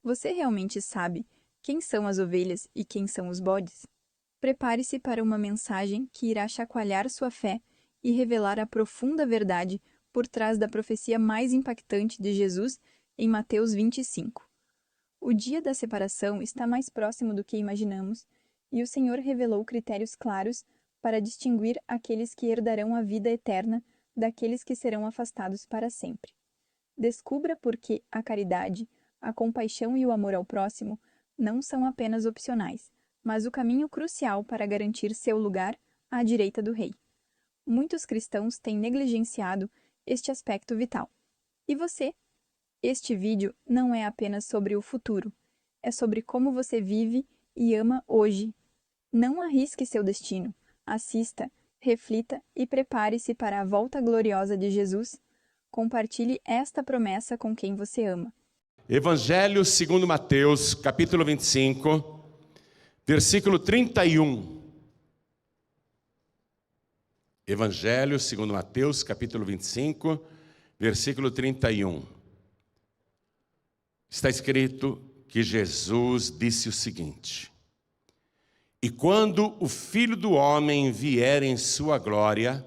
Você realmente sabe quem são as ovelhas e quem são os bodes? Prepare-se para uma mensagem que irá chacoalhar sua fé e revelar a profunda verdade por trás da profecia mais impactante de Jesus em Mateus 25. O dia da separação está mais próximo do que imaginamos, e o Senhor revelou critérios claros para distinguir aqueles que herdarão a vida eterna daqueles que serão afastados para sempre. Descubra por que a caridade, a compaixão e o amor ao próximo não são apenas opcionais, mas o caminho crucial para garantir seu lugar à direita do Rei. Muitos cristãos têm negligenciado este aspecto vital. E você? Este vídeo não é apenas sobre o futuro, é sobre como você vive e ama hoje. Não arrisque seu destino. Assista, reflita e prepare-se para a volta gloriosa de Jesus. Compartilhe esta promessa com quem você ama. Evangelho segundo Mateus, capítulo 25, versículo 31. Evangelho segundo Mateus, capítulo 25, versículo 31. Está escrito que Jesus disse o seguinte: E quando o Filho do Homem vier em sua glória,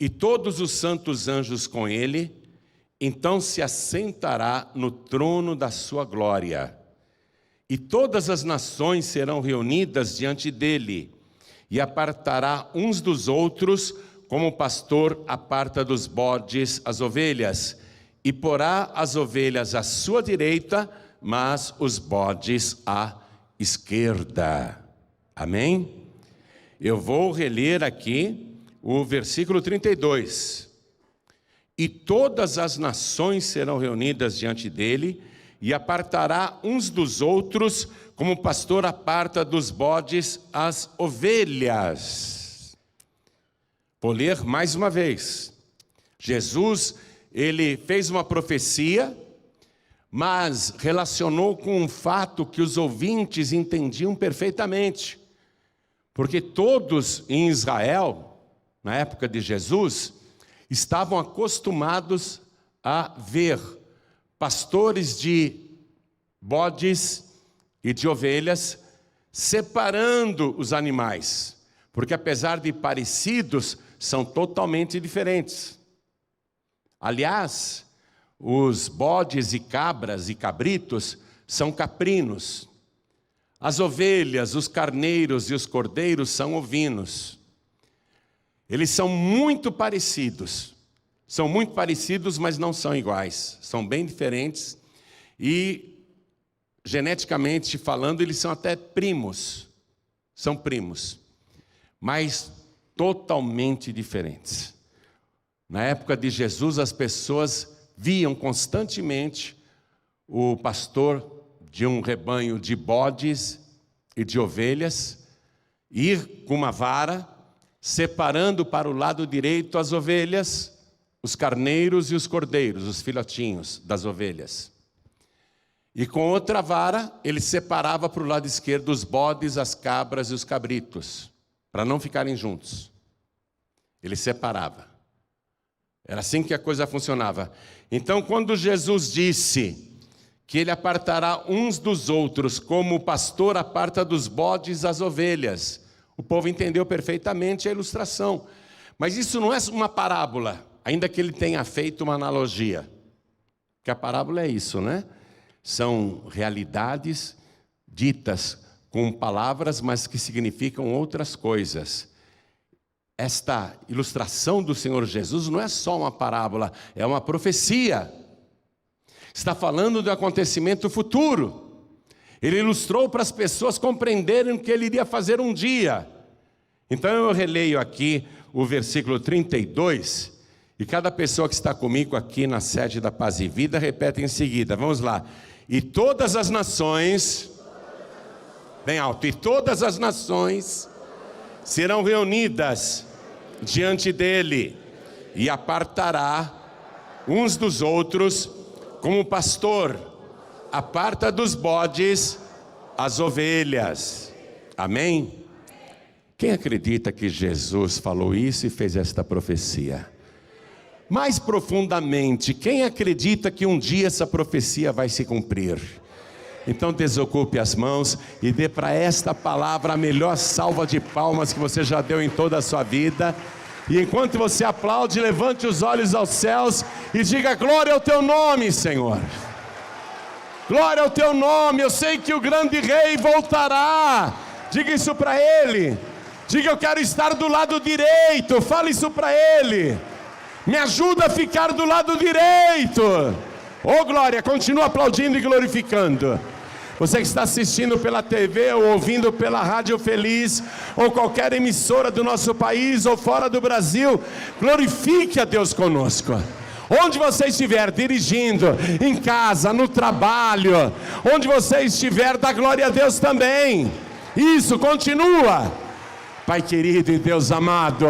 e todos os santos anjos com ele, então se assentará no trono da sua glória. E todas as nações serão reunidas diante dele, e apartará uns dos outros, como o pastor aparta dos bodes as ovelhas, e porá as ovelhas à sua direita, mas os bodes à esquerda. Amém? Eu vou reler aqui o versículo 32. E todas as nações serão reunidas diante dele, e apartará uns dos outros, como o pastor aparta dos bodes as ovelhas. Vou ler mais uma vez. Jesus, ele fez uma profecia, mas relacionou com um fato que os ouvintes entendiam perfeitamente. Porque todos em Israel, na época de Jesus, estavam acostumados a ver pastores de bodes e de ovelhas separando os animais, porque apesar de parecidos, são totalmente diferentes. Aliás, os bodes e cabras e cabritos são caprinos. As ovelhas, os carneiros e os cordeiros são ovinos. Eles são muito parecidos, mas não são iguais, são bem diferentes e, geneticamente falando, eles são até primos, mas totalmente diferentes. Na época de Jesus, as pessoas viam constantemente o pastor de um rebanho de bodes e de ovelhas ir com uma vara, separando para o lado direito as ovelhas, os carneiros e os cordeiros, os filhotinhos das ovelhas. E com outra vara, ele separava para o lado esquerdo os bodes, as cabras e os cabritos, para não ficarem juntos. Ele separava. Era assim que a coisa funcionava. Então, quando Jesus disse que ele apartará uns dos outros, como o pastor aparta dos bodes as ovelhas, o povo entendeu perfeitamente a ilustração. Mas isso não é uma parábola, ainda que ele tenha feito uma analogia. Porque a parábola é isso, né? São realidades ditas com palavras, mas que significam outras coisas. Esta ilustração do Senhor Jesus não é só uma parábola, é uma profecia. Está falando do acontecimento futuro. Ele ilustrou para as pessoas compreenderem o que ele iria fazer um dia. Então eu releio aqui o versículo 32, e cada pessoa que está comigo aqui na sede da Paz e Vida repete em seguida. Vamos lá. E todas as nações, bem alto, e todas as nações serão reunidas diante dele, e apartará uns dos outros, como o pastor aparta dos bodes as ovelhas. Amém? Quem acredita que Jesus falou isso e fez esta profecia? Mais profundamente, quem acredita que um dia essa profecia vai se cumprir? Então desocupe as mãos e dê para esta palavra a melhor salva de palmas que você já deu em toda a sua vida. E enquanto você aplaude, levante os olhos aos céus e diga: glória ao teu nome, Senhor. Glória ao teu nome. Eu sei que o grande rei voltará. Diga isso para ele. Diga: eu quero estar do lado direito. Fale isso para ele. Me ajuda a ficar do lado direito. Oh glória, continua aplaudindo e glorificando. Você que está assistindo pela TV ou ouvindo pela Rádio Feliz, ou qualquer emissora do nosso país ou fora do Brasil, glorifique a Deus conosco. Onde você estiver, dirigindo, em casa, no trabalho, onde você estiver, dá glória a Deus também. Isso, continua. Pai querido e Deus amado,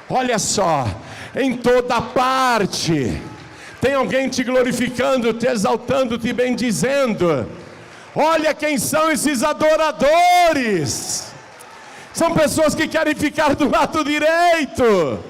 olha só, em toda parte tem alguém te glorificando, te exaltando, te bendizendo. Olha quem são esses adoradores. São pessoas que querem ficar do lado direito.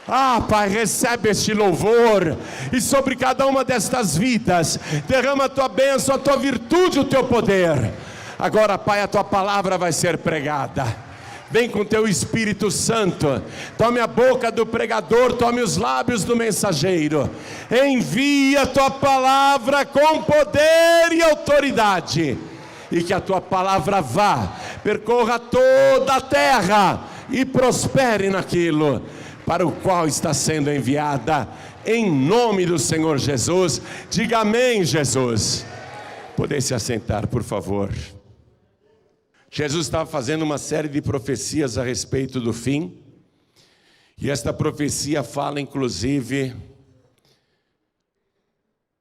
Ah, Pai, recebe este louvor, e sobre cada uma destas vidas, derrama a tua bênção, a tua virtude, o teu poder. Agora, Pai, a tua palavra vai ser pregada. Vem com teu Espírito Santo, tome a boca do pregador, tome os lábios do mensageiro, envia a tua palavra com poder e autoridade, e que a tua palavra vá, percorra toda a terra, e prospere naquilo para o qual está sendo enviada, em nome do Senhor Jesus. Diga amém, Jesus. Poder se assentar, por favor. Jesus estava fazendo uma série de profecias a respeito do fim, e esta profecia fala inclusive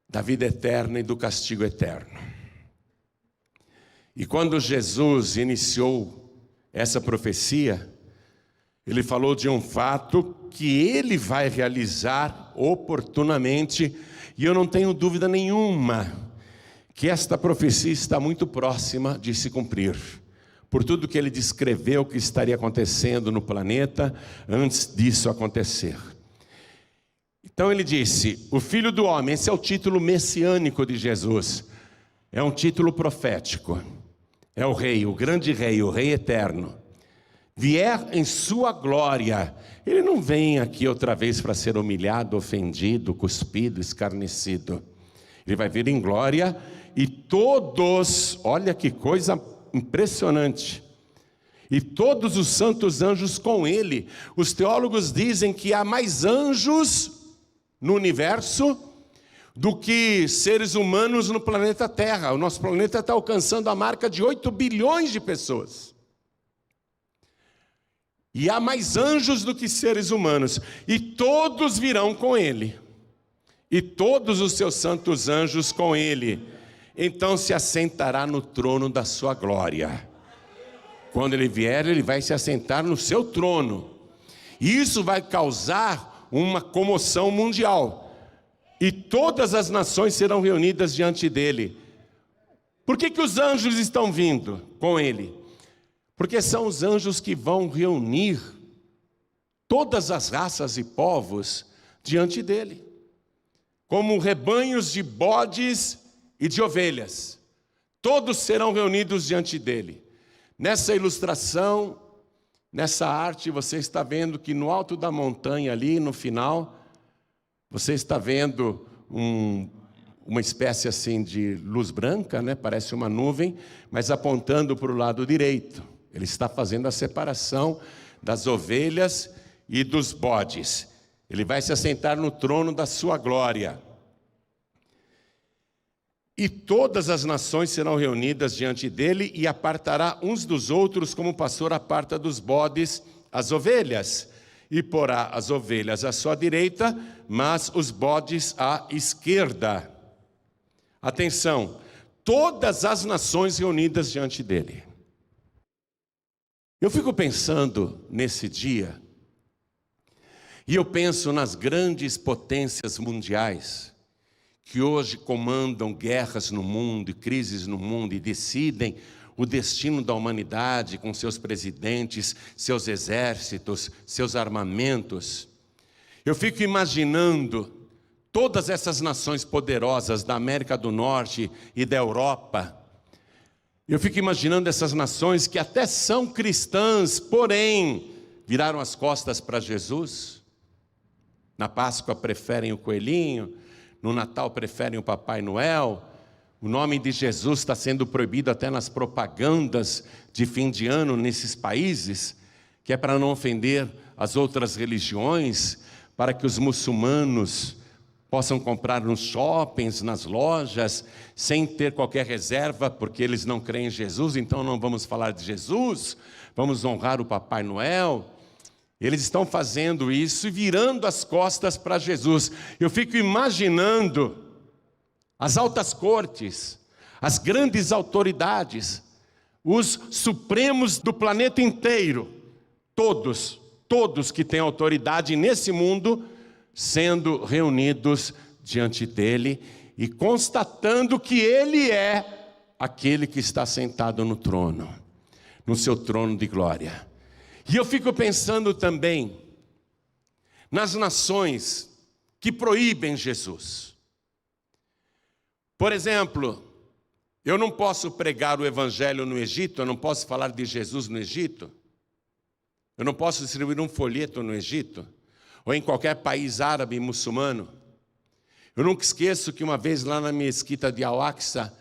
da vida eterna e do castigo eterno. E quando Jesus iniciou essa profecia, ele falou de um fato que ele vai realizar oportunamente, e eu não tenho dúvida nenhuma que esta profecia está muito próxima de se cumprir, por tudo que ele descreveu que estaria acontecendo no planeta antes disso acontecer. Então ele disse: o Filho do Homem, esse é o título messiânico de Jesus, é um título profético, é o Rei, o grande Rei, o Rei eterno, vier em sua glória. Ele não vem aqui outra vez para ser humilhado, ofendido, cuspido, escarnecido. Ele vai vir em glória, e todos, olha que coisa impressionante, e todos os santos anjos com ele. Os teólogos dizem que há mais anjos no universo do que seres humanos no planeta Terra. O nosso planeta está alcançando a marca de 8 bilhões de pessoas. E há mais anjos do que seres humanos, e todos virão com ele, e todos os seus santos anjos com ele. Então se assentará no trono da sua glória. Quando ele vier, ele vai se assentar no seu trono. E isso vai causar uma comoção mundial. E todas as nações serão reunidas diante dele. Por que os anjos estão vindo com ele? Porque são os anjos que vão reunir todas as raças e povos diante dele, como rebanhos de bodes e de ovelhas. Todos serão reunidos diante dele. Nessa ilustração, nessa arte, você está vendo que no alto da montanha ali, no final, você está vendo uma espécie assim de luz branca, né? Parece uma nuvem, mas apontando para o lado direito. Ele está fazendo a separação das ovelhas e dos bodes. Ele vai se assentar no trono da sua glória. E todas as nações serão reunidas diante dele, e apartará uns dos outros, como o pastor aparta dos bodes as ovelhas, e porá as ovelhas à sua direita, mas os bodes à esquerda. Atenção, todas as nações reunidas diante dele. Eu fico pensando nesse dia, e eu penso nas grandes potências mundiais, que hoje comandam guerras no mundo e crises no mundo, e decidem o destino da humanidade com seus presidentes, seus exércitos, seus armamentos. Eu fico imaginando todas essas nações poderosas da América do Norte e da Europa, eu fico imaginando essas nações que até são cristãs, porém, viraram as costas para Jesus. Na Páscoa preferem o coelhinho, no Natal preferem o Papai Noel. O nome de Jesus está sendo proibido até nas propagandas de fim de ano nesses países, que é para não ofender as outras religiões, para que os muçulmanos possam comprar nos shoppings, nas lojas, sem ter qualquer reserva, porque eles não creem em Jesus, então não vamos falar de Jesus, vamos honrar o Papai Noel. Eles estão fazendo isso e virando as costas para Jesus. Eu fico imaginando as altas cortes, as grandes autoridades, os supremos do planeta inteiro, todos que têm autoridade nesse mundo, sendo reunidos diante dele e constatando que ele é aquele que está sentado no trono, no seu trono de glória. E eu fico pensando também nas nações que proíbem Jesus. Por exemplo, eu não posso pregar o evangelho no Egito, eu não posso falar de Jesus no Egito, eu não posso distribuir um folheto no Egito, ou em qualquer país árabe e muçulmano. Eu nunca esqueço que uma vez lá na mesquita de Al-Aqsa,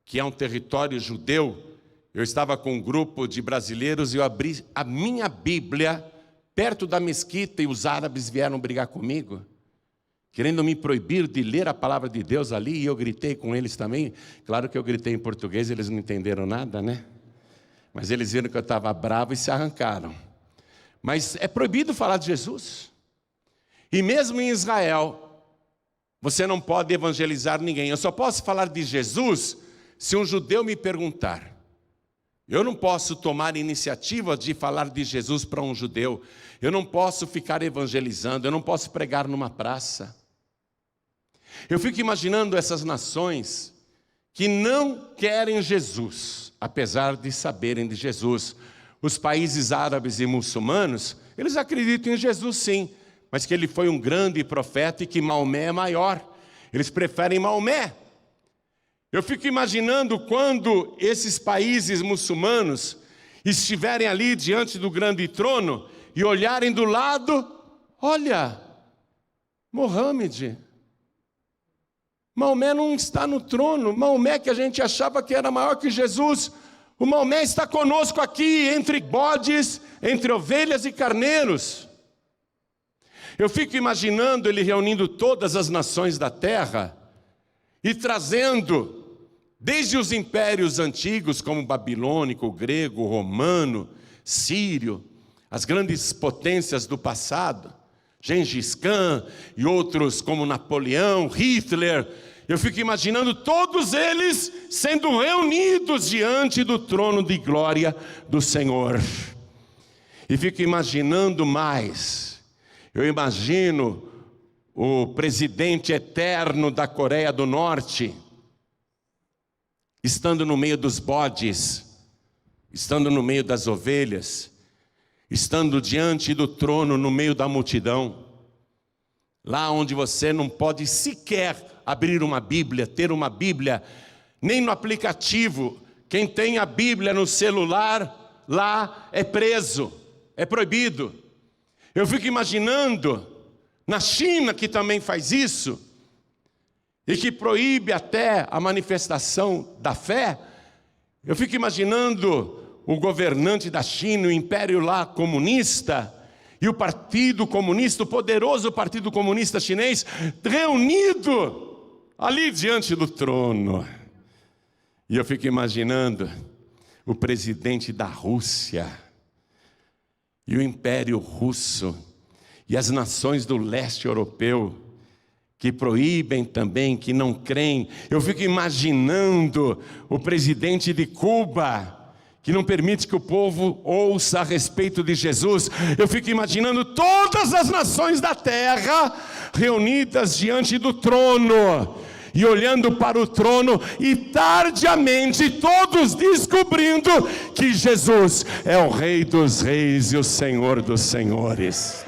que é um território judeu, eu estava com um grupo de brasileiros e eu abri a minha Bíblia perto da mesquita e os árabes vieram brigar comigo, querendo me proibir de ler a palavra de Deus ali, e eu gritei com eles também. Claro que eu gritei em português, eles não entenderam nada, né? Mas eles viram que eu estava bravo e se arrancaram. Mas é proibido falar de Jesus. E mesmo em Israel, você não pode evangelizar ninguém. Eu só posso falar de Jesus se um judeu me perguntar. Eu não posso tomar iniciativa de falar de Jesus para um judeu. Eu não posso ficar evangelizando, eu não posso pregar numa praça. Eu fico imaginando essas nações que não querem Jesus, apesar de saberem de Jesus. Os países árabes e muçulmanos, eles acreditam em Jesus sim, mas que ele foi um grande profeta e que Maomé é maior. Eles preferem Maomé. Eu fico imaginando quando esses países muçulmanos estiverem ali diante do grande trono e olharem do lado, olha, Mohammed, Maomé não está no trono. Maomé, que a gente achava que era maior que Jesus, o Maomé está conosco aqui entre bodes, entre ovelhas e carneiros. Eu fico imaginando ele reunindo todas as nações da terra e trazendo, desde os impérios antigos, como o babilônico, o grego, o romano, sírio, as grandes potências do passado, Gengis Khan e outros como Napoleão, Hitler. Eu fico imaginando todos eles sendo reunidos diante do trono de glória do Senhor. E fico imaginando mais. Eu imagino o presidente eterno da Coreia do Norte, estando no meio dos bodes, estando no meio das ovelhas, estando diante do trono no meio da multidão, lá onde você não pode sequer abrir uma Bíblia, ter uma Bíblia, nem no aplicativo. Quem tem a Bíblia no celular, lá é preso, é proibido. Eu fico imaginando, na China que também faz isso, e que proíbe até a manifestação da fé, eu fico imaginando o governante da China, o império lá comunista, e o Partido Comunista, o poderoso Partido Comunista Chinês, reunido ali diante do trono. E eu fico imaginando o presidente da Rússia, e o Império Russo, e as nações do leste europeu, que proíbem também, que não creem. Eu fico imaginando o presidente de Cuba, que não permite que o povo ouça a respeito de Jesus. Eu fico imaginando todas as nações da terra reunidas diante do trono, e olhando para o trono, e tardiamente todos descobrindo que Jesus é o Rei dos Reis e o Senhor dos Senhores,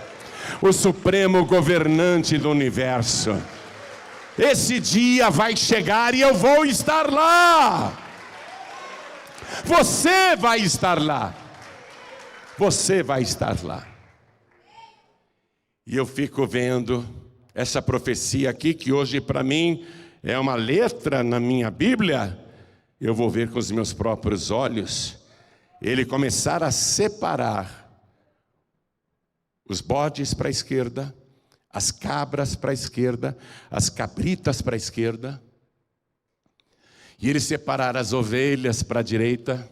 o supremo governante do universo. Esse dia vai chegar e eu vou estar lá. Você vai estar lá. Você vai estar lá. E eu fico vendo essa profecia aqui, que hoje para mim é uma letra na minha Bíblia. Eu vou ver com os meus próprios olhos. Ele começar a separar os bodes para a esquerda, as cabras para a esquerda, as cabritas para a esquerda. E ele separar as ovelhas para a direita,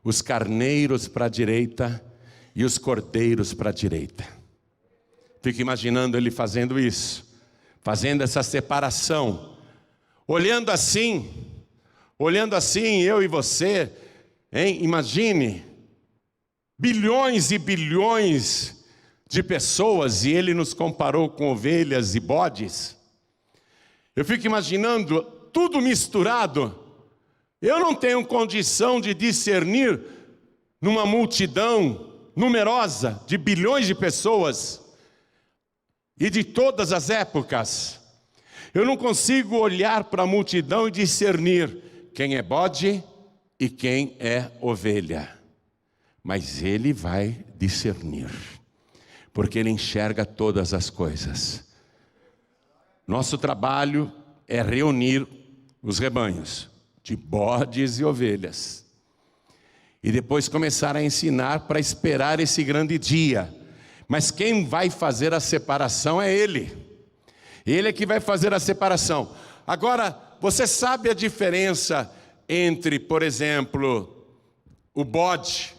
os carneiros para a direita e os cordeiros para a direita. Fico imaginando ele fazendo isso, fazendo essa separação. Olhando assim, eu e você, hein? Imagine, bilhões e bilhões de pessoas, e ele nos comparou com ovelhas e bodes. Eu fico imaginando tudo misturado. Eu não tenho condição de discernir numa multidão numerosa de bilhões de pessoas e de todas as épocas. Eu não consigo olhar para a multidão e discernir quem é bode e quem é ovelha. Mas ele vai discernir, porque ele enxerga todas as coisas. Nosso trabalho é reunir os rebanhos de bodes e ovelhas. E depois começar a ensinar para esperar esse grande dia. Mas quem vai fazer a separação é Ele. Ele é que vai fazer a separação. Agora, você sabe a diferença entre, por exemplo, o bode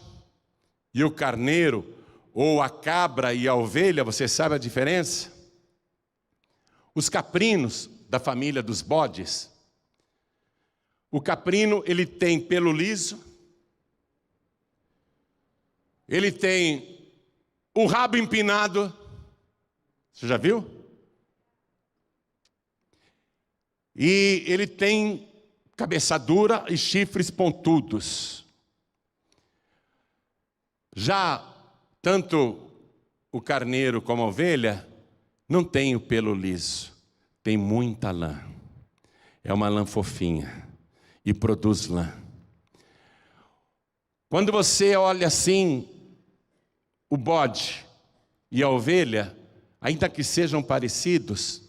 e o carneiro, ou a cabra e a ovelha? Você sabe a diferença? Os caprinos da família dos bodes. O caprino, ele tem pelo liso, ele tem o rabo empinado. Você já viu? E ele tem cabeça dura e chifres pontudos. Já tanto o carneiro como a ovelha não tem o pelo liso, tem muita lã. É uma lã fofinha e produz lã. Quando você olha assim, o bode e a ovelha, ainda que sejam parecidos,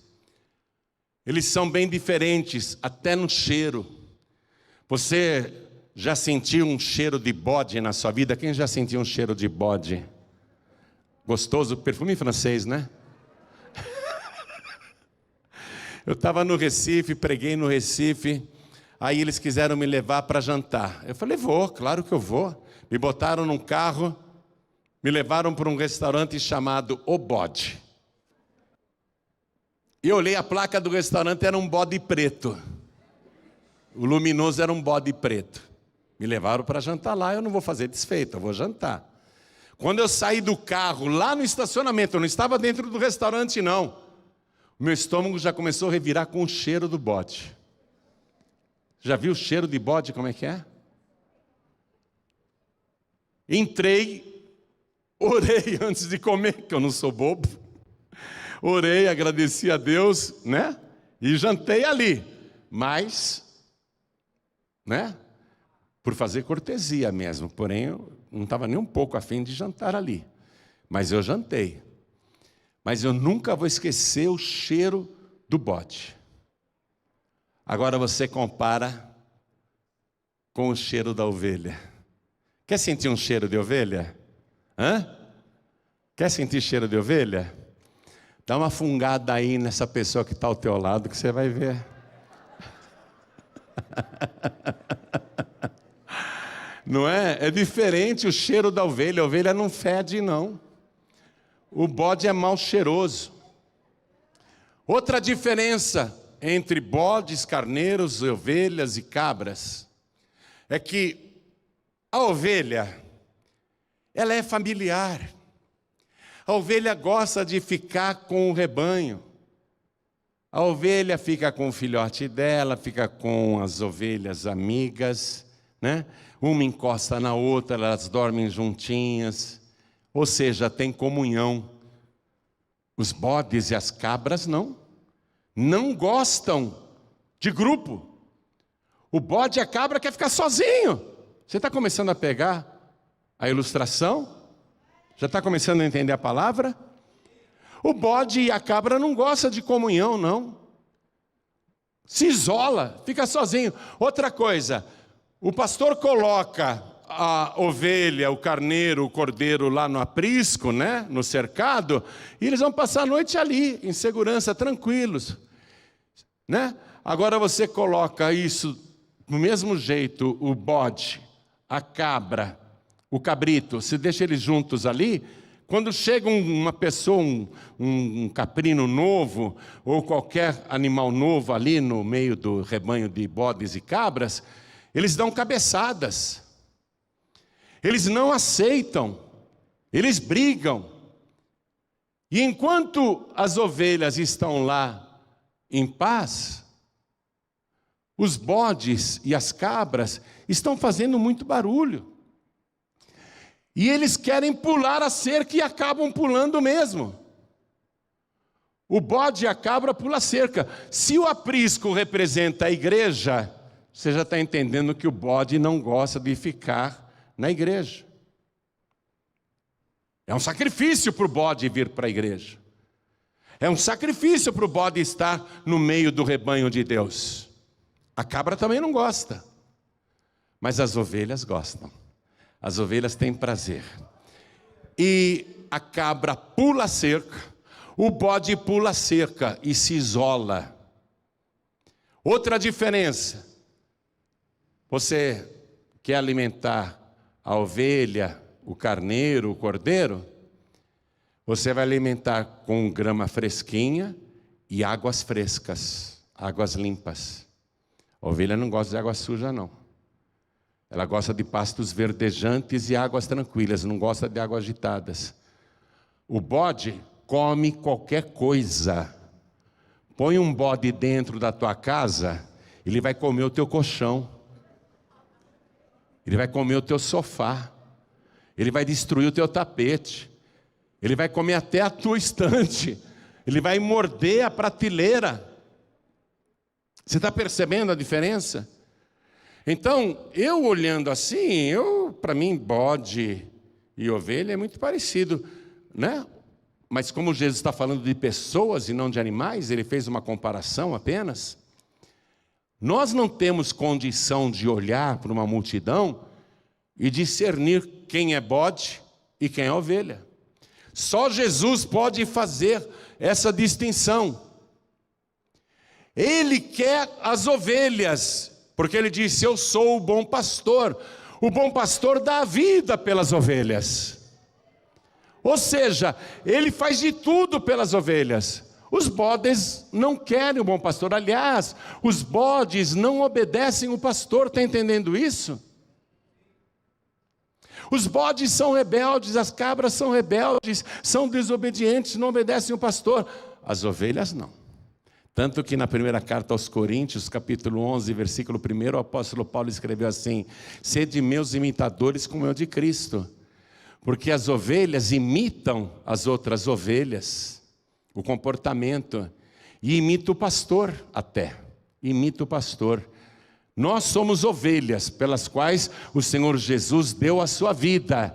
eles são bem diferentes, até no cheiro. Você já sentiu um cheiro de bode na sua vida? Quem já sentiu um cheiro de bode? Gostoso, perfume francês, né? Eu estava no Recife, preguei no Recife, aí eles quiseram me levar para jantar. Eu falei, vou, claro que eu vou. Me botaram num carro, me levaram para um restaurante chamado O Bode. E eu olhei a placa do restaurante, era um bode preto. O luminoso era um bode preto. Me levaram para jantar lá, eu não vou fazer desfeita, eu vou jantar. Quando eu saí do carro, lá no estacionamento, eu não estava dentro do restaurante não. O meu estômago já começou a revirar com o cheiro do bode. Já viu o cheiro de bode como é que é? Entrei, orei antes de comer, que eu não sou bobo. Orei, agradeci a Deus, né? E jantei ali. Mas, né? Por fazer cortesia mesmo. Porém, eu não estava nem um pouco a fim de jantar ali. Mas eu jantei. Mas eu nunca vou esquecer o cheiro do bode. Agora você compara com o cheiro da ovelha. Quer sentir um cheiro de ovelha? Hã? Quer sentir cheiro de ovelha? Dá uma fungada aí nessa pessoa que está ao teu lado que você vai ver. Não é? É diferente o cheiro da ovelha. A ovelha não fede, não. O bode é mal cheiroso. Outra diferença entre bodes, carneiros, ovelhas e cabras é que a ovelha, ela é familiar. A ovelha gosta de ficar com o rebanho. A ovelha fica com o filhote dela, fica com as ovelhas amigas, né? Uma encosta na outra, elas dormem juntinhas. Ou seja, tem comunhão. Os bodes e as cabras não. não gostam de grupo. O bode e a cabra quer ficar sozinho. Você está começando a pegar a ilustração? Já está começando a entender a palavra? O bode e a cabra não gostam de comunhão, não. Se isola, fica sozinho. Outra coisa, o pastor coloca a ovelha, o carneiro, o cordeiro lá no aprisco, né, no cercado, e eles vão passar a noite ali, em segurança, tranquilos, né? Agora você coloca isso do mesmo jeito, o bode, a cabra, o cabrito, se deixa eles juntos ali, quando chega uma pessoa, um caprino novo, ou qualquer animal novo ali no meio do rebanho de bodes e cabras, eles dão cabeçadas. Eles não aceitam, eles brigam. E enquanto as ovelhas estão lá em paz, os bodes e as cabras estão fazendo muito barulho. E eles querem pular a cerca e acabam pulando mesmo. O bode e a cabra pulam a cerca. Se o aprisco representa a igreja, você já está entendendo que o bode não gosta de ficar na igreja. É um sacrifício para o bode vir para a igreja. É um sacrifício para o bode estar no meio do rebanho de Deus. A cabra também não gosta, mas as ovelhas gostam. As ovelhas têm prazer. E a cabra pula a cerca, o bode pula a cerca e se isola. Outra diferença, você quer alimentar a ovelha, o carneiro, o cordeiro, você vai alimentar com grama fresquinha e águas frescas, águas limpas. A ovelha não gosta de água suja, não. Ela gosta de pastos verdejantes e águas tranquilas, não gosta de águas agitadas. O bode come qualquer coisa. Põe um bode dentro da tua casa, ele vai comer o teu colchão. Ele vai comer o teu sofá. Ele vai destruir o teu tapete. Ele vai comer até a tua estante. Ele vai morder a prateleira. Você está percebendo a diferença? Então, eu olhando assim, para mim, bode e ovelha é muito parecido, né? Mas como Jesus está falando de pessoas e não de animais, ele fez uma comparação apenas. Nós não temos condição de olhar para uma multidão e discernir quem é bode e quem é ovelha. Só Jesus pode fazer essa distinção. Ele quer as ovelhas, porque ele disse: eu sou o bom pastor. O bom pastor dá a vida pelas ovelhas. Ou seja, ele faz de tudo pelas ovelhas. Os bodes não querem o bom pastor. Aliás, os bodes não obedecem o pastor. Está entendendo isso? Os bodes são rebeldes, as cabras são rebeldes, são desobedientes, não obedecem o pastor. As ovelhas não. Tanto que na primeira carta aos Coríntios, capítulo 11, versículo 1, o apóstolo Paulo escreveu assim: sede meus imitadores como eu de Cristo. Porque as ovelhas imitam as outras ovelhas, o comportamento, e imita o pastor até, imita o pastor. Nós somos ovelhas pelas quais o Senhor Jesus deu a sua vida.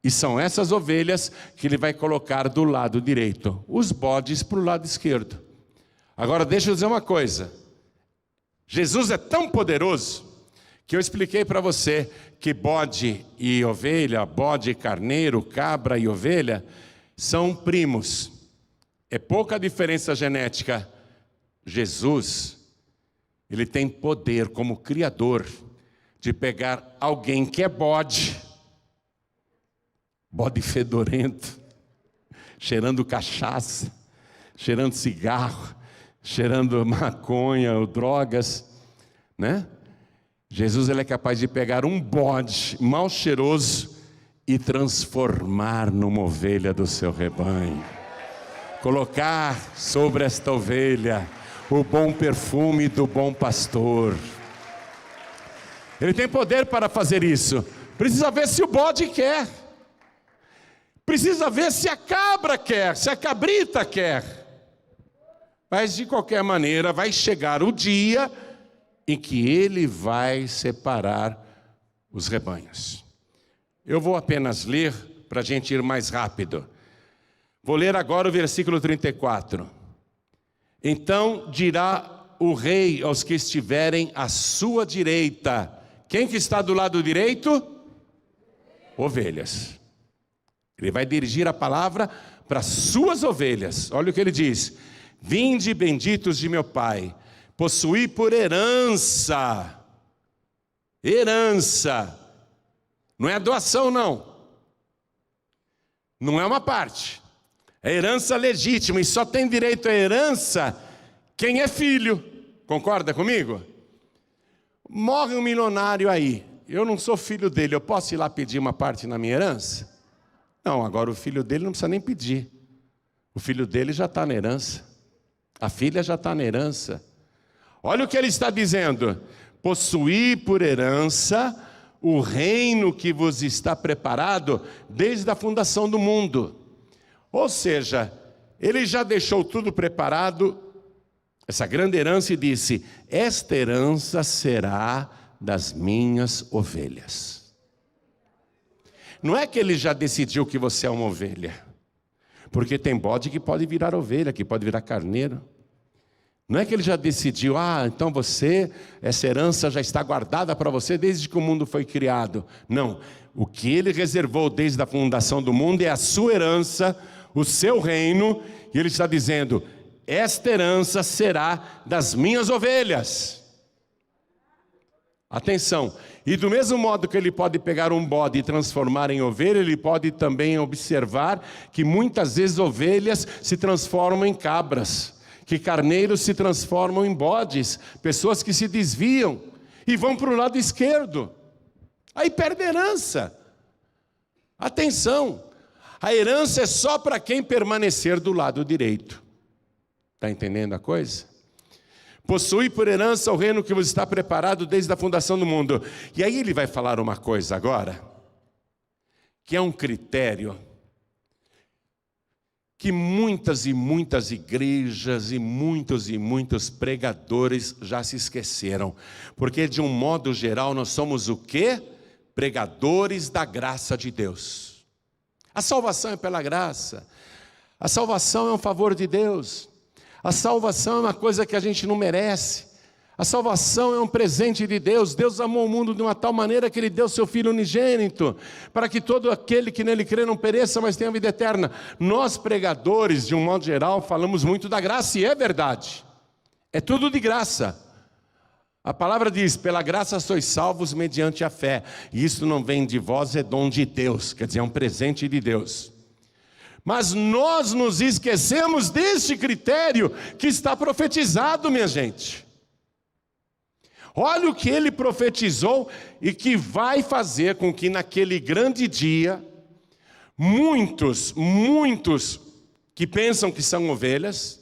E são essas ovelhas que ele vai colocar do lado direito, os bodes para o lado esquerdo. Agora deixa eu dizer uma coisa. Jesus é tão poderoso que eu expliquei para você que bode e ovelha, bode e carneiro, cabra e ovelha são primos. É pouca diferença genética. Jesus, ele tem poder como criador de pegar alguém que é bode fedorento, cheirando cachaça, cheirando cigarro, cheirando maconha ou drogas, né? Jesus, ele é capaz de pegar um bode mal cheiroso e transformar numa ovelha do seu rebanho. Colocar sobre esta ovelha o bom perfume do bom pastor. Ele tem poder para fazer isso. Precisa ver se o bode quer. Precisa ver se a cabra quer, se a cabrita quer. Mas, de qualquer maneira, vai chegar o dia em que ele vai separar os rebanhos. Eu vou apenas ler para a gente ir mais rápido. Vou ler agora o versículo 34. Então dirá o rei aos que estiverem à sua direita. Quem que está do lado direito? Ovelhas. Ele vai dirigir a palavra para as suas ovelhas. Olha o que ele diz: vinde, benditos de meu Pai, possuí por herança. Herança. Não é doação, não. Não é uma parte. É herança legítima, e só tem direito à herança quem é filho. Concorda comigo? Morre um milionário aí. Eu não sou filho dele, eu posso ir lá pedir uma parte na minha herança? Não, agora o filho dele não precisa nem pedir. O filho dele já está na herança. A filha já está na herança. Olha o que ele está dizendo: possuí por herança o reino que vos está preparado desde a fundação do mundo. Ou seja, ele já deixou tudo preparado, essa grande herança, e disse: esta herança será das minhas ovelhas. Não é que ele já decidiu que você é uma ovelha, porque tem bode que pode virar ovelha, que pode virar carneiro. Não é que ele já decidiu: então você, essa herança já está guardada para você desde que o mundo foi criado. Não, o que ele reservou desde a fundação do mundo é a sua herança, o seu reino, e ele está dizendo: esta herança será das minhas ovelhas. Atenção, e do mesmo modo que ele pode pegar um bode e transformar em ovelha, ele pode também observar que muitas vezes ovelhas se transformam em cabras, que carneiros se transformam em bodes, pessoas que se desviam e vão para o lado esquerdo, aí perde a herança. Atenção, a herança é só para quem permanecer do lado direito. Está entendendo a coisa? Possui por herança o reino que vos está preparado desde a fundação do mundo. E aí ele vai falar uma coisa agora, que é um critério que muitas e muitas igrejas e muitos pregadores já se esqueceram. Porque de um modo geral nós somos o quê? Pregadores da graça de Deus. A salvação é pela graça. A salvação é um favor de Deus. A salvação é uma coisa que a gente não merece. A salvação é um presente de Deus. Deus amou o mundo de uma tal maneira que Ele deu seu Filho unigênito, para que todo aquele que nele crê não pereça, mas tenha vida eterna. Nós, pregadores, de um modo geral, falamos muito da graça, e é verdade. É tudo de graça. A palavra diz: pela graça sois salvos mediante a fé. E isso não vem de vós, é dom de Deus, quer dizer, é um presente de Deus. Mas nós nos esquecemos deste critério que está profetizado, minha gente. Olha o que ele profetizou e que vai fazer com que naquele grande dia, muitos que pensam que são ovelhas,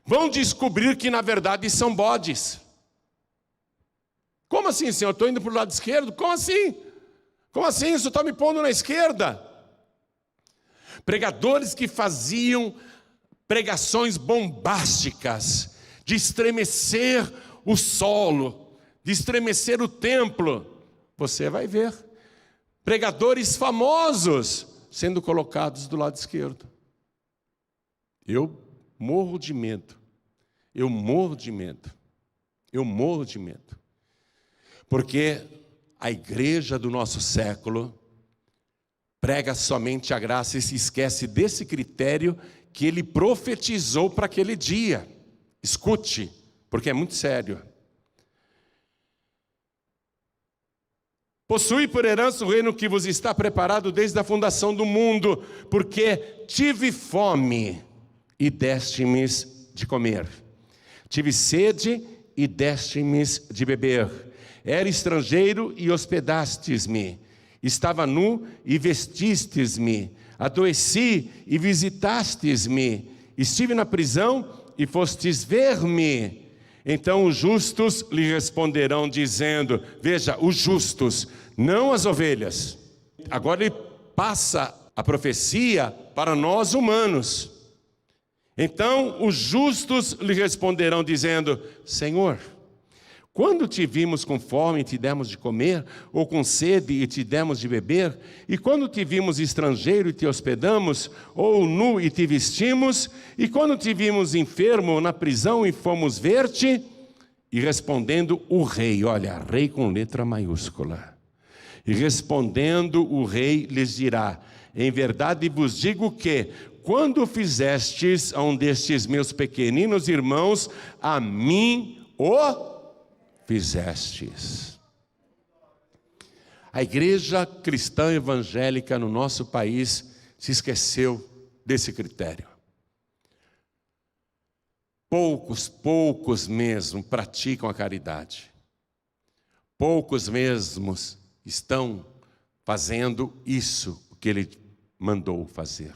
vão descobrir que na verdade são bodes. Como assim, Senhor? Estou indo para o lado esquerdo? Como assim? Como assim? Isso está me pondo na esquerda? Pregadores que faziam pregações bombásticas, de estremecer o solo, de estremecer o templo. Você vai ver pregadores famosos sendo colocados do lado esquerdo. Eu morro de medo. Eu morro de medo. Eu morro de medo. Porque a igreja do nosso século prega somente a graça e se esquece desse critério que ele profetizou para aquele dia. Escute, porque é muito sério. Possui por herança o reino que vos está preparado desde a fundação do mundo, porque tive fome e deste-me de comer. Tive sede e deste-me de beber. Era estrangeiro e hospedastes-me. Estava nu e vestistes-me. Adoeci e visitastes-me. Estive na prisão e fostes ver-me. Então os justos lhe responderão dizendo, veja, os justos, não as ovelhas. Agora ele passa a profecia para nós humanos. Então os justos lhe responderão dizendo: Senhor, quando te vimos com fome e te demos de comer, ou com sede e te demos de beber? E quando te vimos estrangeiro e te hospedamos, ou nu e te vestimos? E quando te vimos enfermo ou na prisão e fomos ver-te? E respondendo o rei, olha, rei com letra maiúscula. E respondendo o rei lhes dirá: em verdade vos digo que, quando fizestes a um destes meus pequeninos irmãos, a mim o fizestes. A igreja cristã evangélica no nosso país se esqueceu desse critério. Poucos mesmo praticam a caridade. Poucos mesmos estão fazendo isso, o que ele mandou fazer.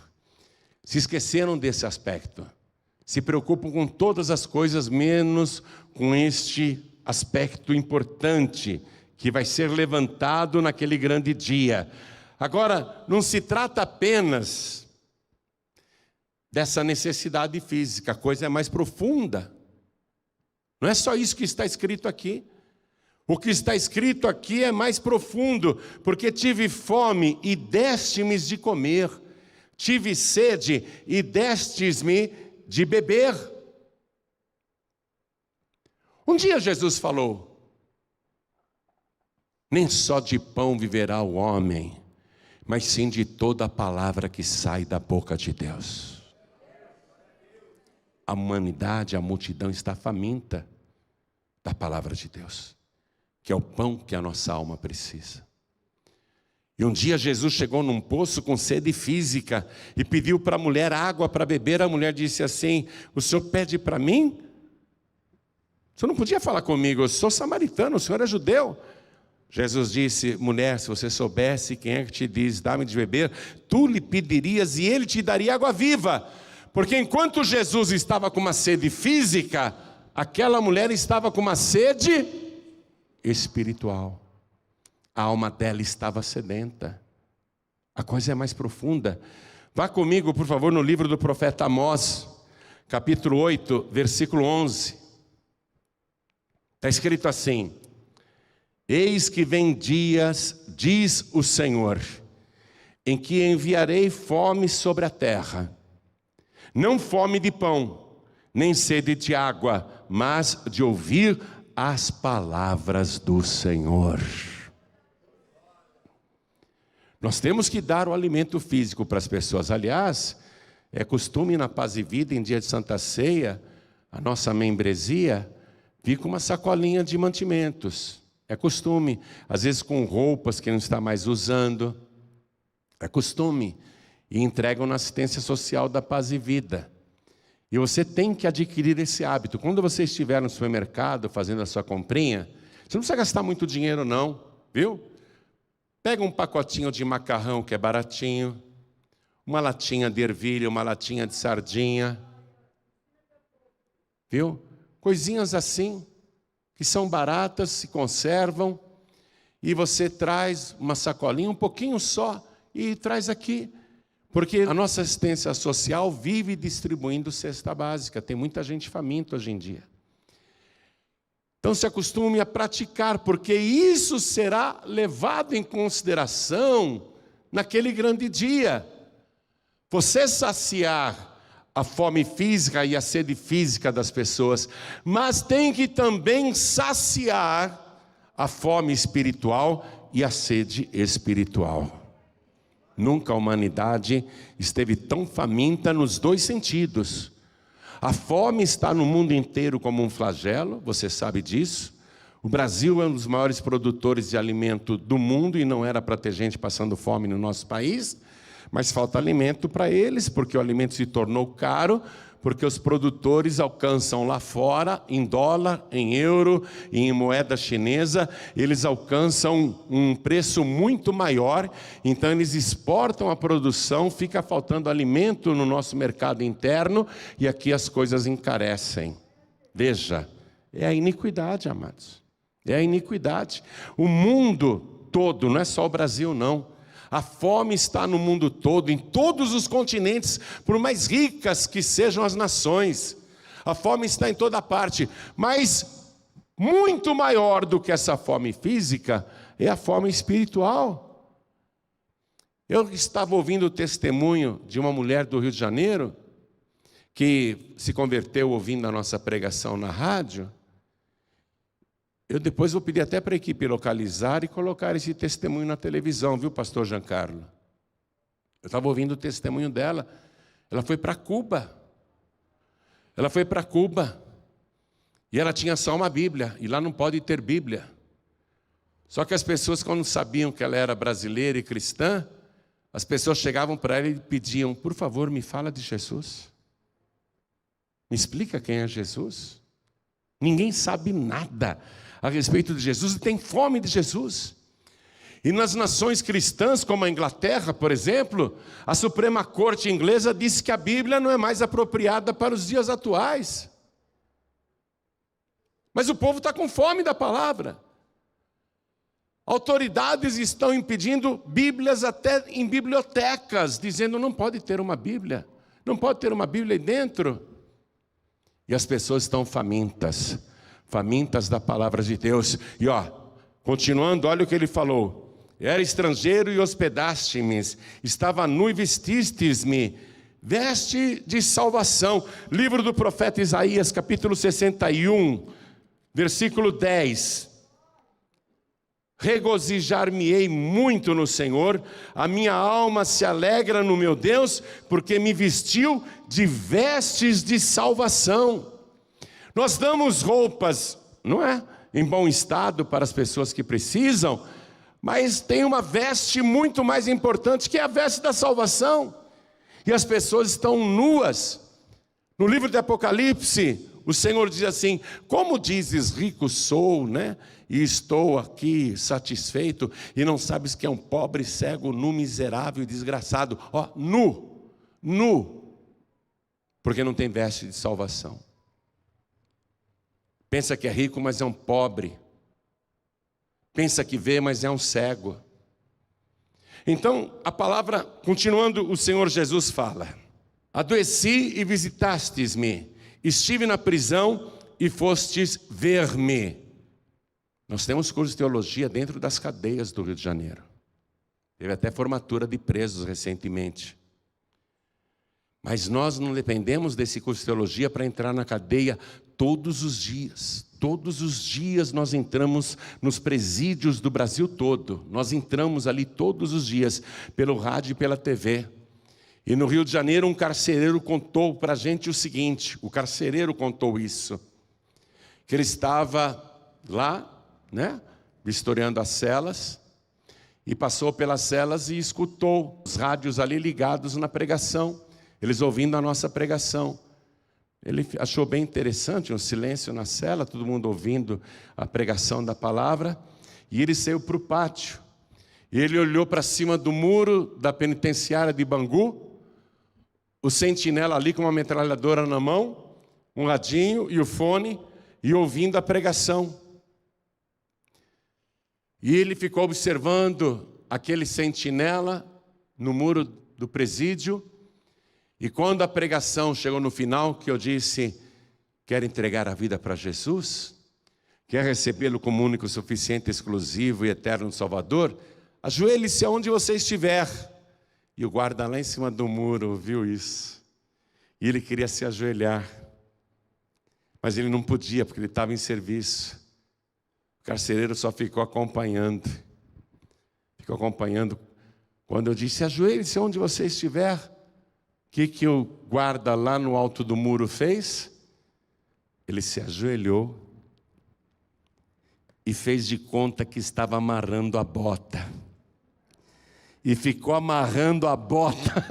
Se esqueceram desse aspecto. Se preocupam com todas as coisas, menos com este aspecto importante que vai ser levantado naquele grande dia. Agora, não se trata apenas dessa necessidade física, a coisa é mais profunda. Não é só isso que está escrito aqui. O que está escrito aqui é mais profundo, porque tive fome e deste-me de comer, tive sede e destes-me de beber. Um dia Jesus falou: nem só de pão viverá o homem, mas sim de toda a palavra que sai da boca de Deus. A humanidade, a multidão está faminta da palavra de Deus, que é o pão que a nossa alma precisa. E um dia Jesus chegou num poço com sede física e pediu para a mulher água para beber. A mulher disse assim: o senhor pede para mim? O senhor não podia falar comigo, eu sou samaritano, o senhor é judeu. Jesus disse: mulher, se você soubesse quem é que te diz, dá-me de beber, tu lhe pedirias e ele te daria água viva. Porque enquanto Jesus estava com uma sede física, aquela mulher estava com uma sede espiritual. A alma dela estava sedenta. A coisa é mais profunda. Vá comigo, por favor, no livro do profeta Amós, capítulo 8, versículo 11. Está escrito assim: eis que vem dias, diz o Senhor, em que enviarei fome sobre a terra, não fome de pão, nem sede de água, mas de ouvir as palavras do Senhor. Nós temos que dar o alimento físico para as pessoas. Aliás, é costume na Paz e Vida, em dia de Santa Ceia, a nossa membresia vir com uma sacolinha de mantimentos. É costume, às vezes com roupas que não está mais usando. É costume. E entregam na assistência social da Paz e Vida. E você tem que adquirir esse hábito. Quando você estiver no supermercado fazendo a sua comprinha, você não precisa gastar muito dinheiro não, viu? Pega um pacotinho de macarrão que é baratinho, uma latinha de ervilha, uma latinha de sardinha, viu? Coisinhas assim, que são baratas, se conservam, e você traz uma sacolinha, um pouquinho só, e traz aqui. Porque a nossa assistência social vive distribuindo cesta básica. Tem muita gente faminta hoje em dia. Então se acostume a praticar, porque isso será levado em consideração naquele grande dia. Você saciar a fome física e a sede física das pessoas, mas tem que também saciar a fome espiritual e a sede espiritual. Nunca a humanidade esteve tão faminta nos dois sentidos. A fome está no mundo inteiro como um flagelo, você sabe disso. O Brasil é um dos maiores produtores de alimento do mundo e não era para ter gente passando fome no nosso país, mas falta alimento para eles, porque o alimento se tornou caro, porque os produtores alcançam lá fora, em dólar, em euro, em moeda chinesa, eles alcançam um preço muito maior, então eles exportam a produção, fica faltando alimento no nosso mercado interno, e aqui as coisas encarecem. Veja, é a iniquidade, amados, é a iniquidade. O mundo todo, não é só o Brasil não, A fome está no mundo todo, em todos os continentes, por mais ricas que sejam as nações. A fome está em toda parte, mas muito maior do que essa fome física é a fome espiritual. Eu estava ouvindo o testemunho de uma mulher do Rio de Janeiro, que se converteu ouvindo a nossa pregação na rádio. Eu depois vou pedir até para a equipe localizar e colocar esse testemunho na televisão, viu, pastor Giancarlo? Eu estava ouvindo o testemunho dela. Ela foi para Cuba. Ela foi para Cuba. E ela tinha só uma Bíblia. E lá não pode ter Bíblia. Só que as pessoas, quando sabiam que ela era brasileira e cristã, as pessoas chegavam para ela e pediam: por favor, me fala de Jesus. Me explica quem é Jesus. Ninguém sabe nada a respeito de Jesus e tem fome de Jesus. E nas nações cristãs, como a Inglaterra, por exemplo, a Suprema Corte inglesa disse que a Bíblia não é mais apropriada para os dias atuais. Mas o povo está com fome da palavra. Autoridades estão impedindo Bíblias até em bibliotecas, dizendo: não pode ter uma Bíblia, não pode ter uma Bíblia aí dentro. E as pessoas estão famintas da palavra de Deus. E continuando, olha o que ele falou: era estrangeiro e hospedaste-me, estava nu e vestistes-me, veste de salvação. Livro do profeta Isaías, capítulo 61, versículo 10. Regozijar-me-ei muito no Senhor, a minha alma se alegra no meu Deus, porque me vestiu de vestes de salvação. Nós damos roupas, não é, em bom estado para as pessoas que precisam, mas tem uma veste muito mais importante, que é a veste da salvação. E as pessoas estão nuas. No livro de Apocalipse, o Senhor diz assim: como dizes, rico sou, né? E estou aqui satisfeito, e não sabes que é um pobre, cego, nu, miserável e desgraçado. Nu, porque não tem veste de salvação. Pensa que é rico, mas é um pobre. Pensa que vê, mas é um cego. Então, a palavra, continuando, o Senhor Jesus fala: adoeci e visitastes-me, estive na prisão e fostes ver-me. Nós temos curso de teologia dentro das cadeias do Rio de Janeiro. Teve até formatura de presos recentemente. Mas nós não dependemos desse curso de teologia para entrar na cadeia todos os dias. Todos os dias nós entramos nos presídios do Brasil todo. Nós entramos ali todos os dias, pelo rádio e pela TV. E no Rio de Janeiro, um carcereiro contou para a gente o seguinte: o carcereiro contou isso, que ele estava lá, né, vistoriando as celas, e passou pelas celas e escutou os rádios ali ligados na pregação, eles ouvindo a nossa pregação. Ele achou bem interessante um silêncio na cela, todo mundo ouvindo a pregação da palavra, e ele saiu para o pátio. E ele olhou para cima do muro da penitenciária de Bangu, o sentinela ali com uma metralhadora na mão, um radinho e o fone, e ouvindo a pregação. E ele ficou observando aquele sentinela no muro do presídio. E quando a pregação chegou no final, que eu disse: quer entregar a vida para Jesus? Quer recebê-lo como único, suficiente, exclusivo e eterno Salvador? Ajoelhe-se aonde você estiver. E o guarda lá em cima do muro viu isso. E ele queria se ajoelhar, mas ele não podia, porque ele estava em serviço. O carcereiro só ficou acompanhando. Ficou acompanhando. Quando eu disse: ajoelhe-se onde você estiver. O que o guarda lá no alto do muro fez? Ele se ajoelhou e fez de conta que estava amarrando a bota. E ficou amarrando a bota.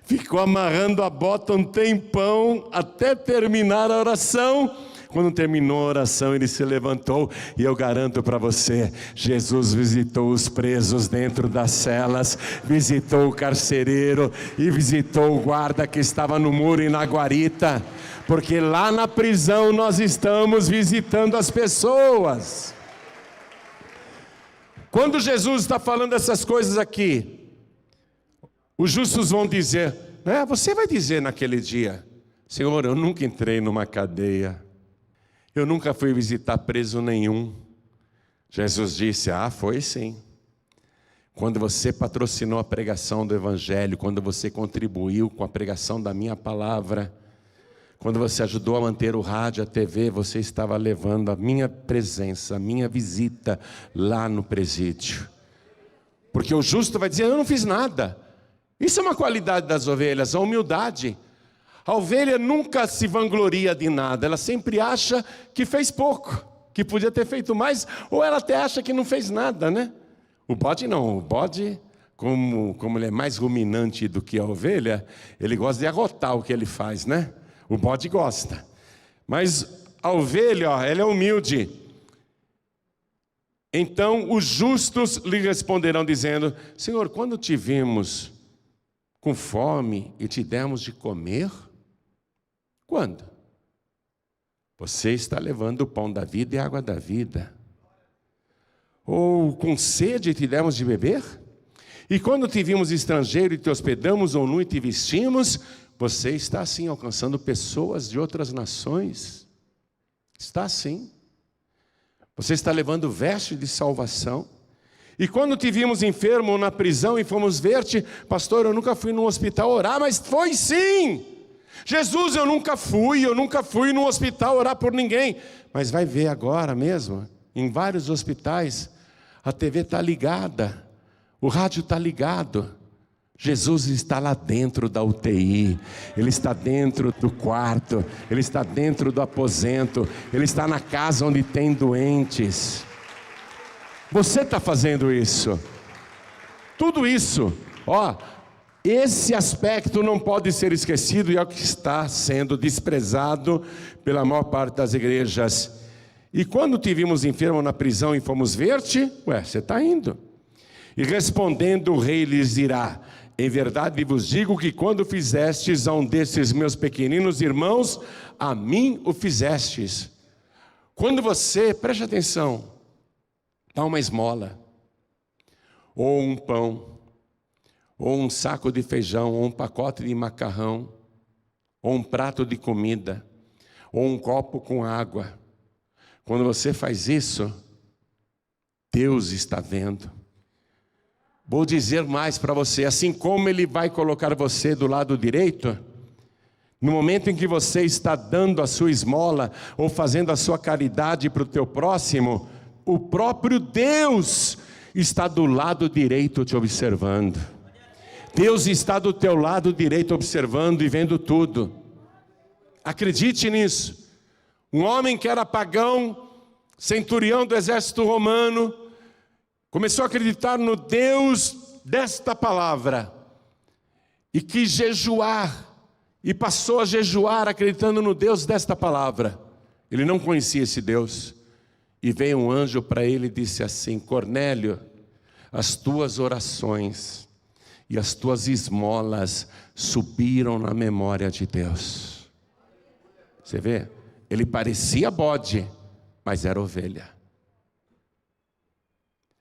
Ficou amarrando a bota um tempão até terminar a oração. Quando terminou a oração, ele se levantou, e eu garanto para você, Jesus visitou os presos dentro das celas, visitou o carcereiro e visitou o guarda que estava no muro e na guarita, porque lá na prisão nós estamos visitando as pessoas. Quando Jesus está falando essas coisas aqui, os justos vão dizer, né? Você vai dizer naquele dia, Senhor, eu nunca entrei numa cadeia, eu nunca fui visitar preso nenhum. Jesus disse, foi sim. Quando você patrocinou a pregação do Evangelho, quando você contribuiu com a pregação da minha palavra, quando você ajudou a manter o rádio, a TV, você estava levando a minha presença, a minha visita lá no presídio. Porque o justo vai dizer, eu não fiz nada. Isso é uma qualidade das ovelhas, a humildade. A ovelha nunca se vangloria de nada, ela sempre acha que fez pouco, que podia ter feito mais, ou ela até acha que não fez nada, né? O bode não, o bode, como ele é mais ruminante do que a ovelha, ele gosta de arrotar o que ele faz, né? O bode gosta. Mas a ovelha, ela é humilde. Então os justos lhe responderão dizendo, Senhor, quando te vimos com fome e te demos de comer? Quando? Você está levando o pão da vida e a água da vida. Ou com sede e te demos de beber? E quando te vimos estrangeiro e te hospedamos, ou nu e te vestimos? Você está assim alcançando pessoas de outras nações. Está assim. Você está levando veste de salvação. E quando te vimos enfermo ou na prisão e fomos ver-te, pastor, eu nunca fui num hospital orar, mas foi sim. Jesus, eu nunca fui num hospital orar por ninguém. Mas vai ver agora mesmo, em vários hospitais, a TV está ligada, o rádio está ligado. Jesus está lá dentro da UTI, Ele está dentro do quarto, Ele está dentro do aposento, Ele está na casa onde tem doentes. Você está fazendo isso. Tudo isso, esse aspecto não pode ser esquecido e é o que está sendo desprezado pela maior parte das igrejas. E quando te vimos enfermo na prisão e fomos ver-te, você está indo. E respondendo o rei lhes dirá, em verdade vos digo que quando fizestes a um desses meus pequeninos irmãos, a mim o fizestes. Quando você, preste atenção, dá uma esmola, ou um pão, ou um saco de feijão, ou um pacote de macarrão, ou um prato de comida, ou um copo com água. Quando você faz isso, Deus está vendo. Vou dizer mais para você, assim como Ele vai colocar você do lado direito, no momento em que você está dando a sua esmola, ou fazendo a sua caridade para o teu próximo, o próprio Deus está do lado direito te observando. Deus está do teu lado direito observando e vendo tudo. Acredite nisso. Um homem que era pagão, centurião do exército romano, começou a acreditar no Deus desta palavra e quis jejuar, e passou a jejuar acreditando no Deus desta palavra. Ele não conhecia esse Deus, e veio um anjo para ele e disse assim, Cornélio, as tuas orações e as tuas esmolas subiram na memória de Deus. Você vê? Ele parecia bode, mas era ovelha.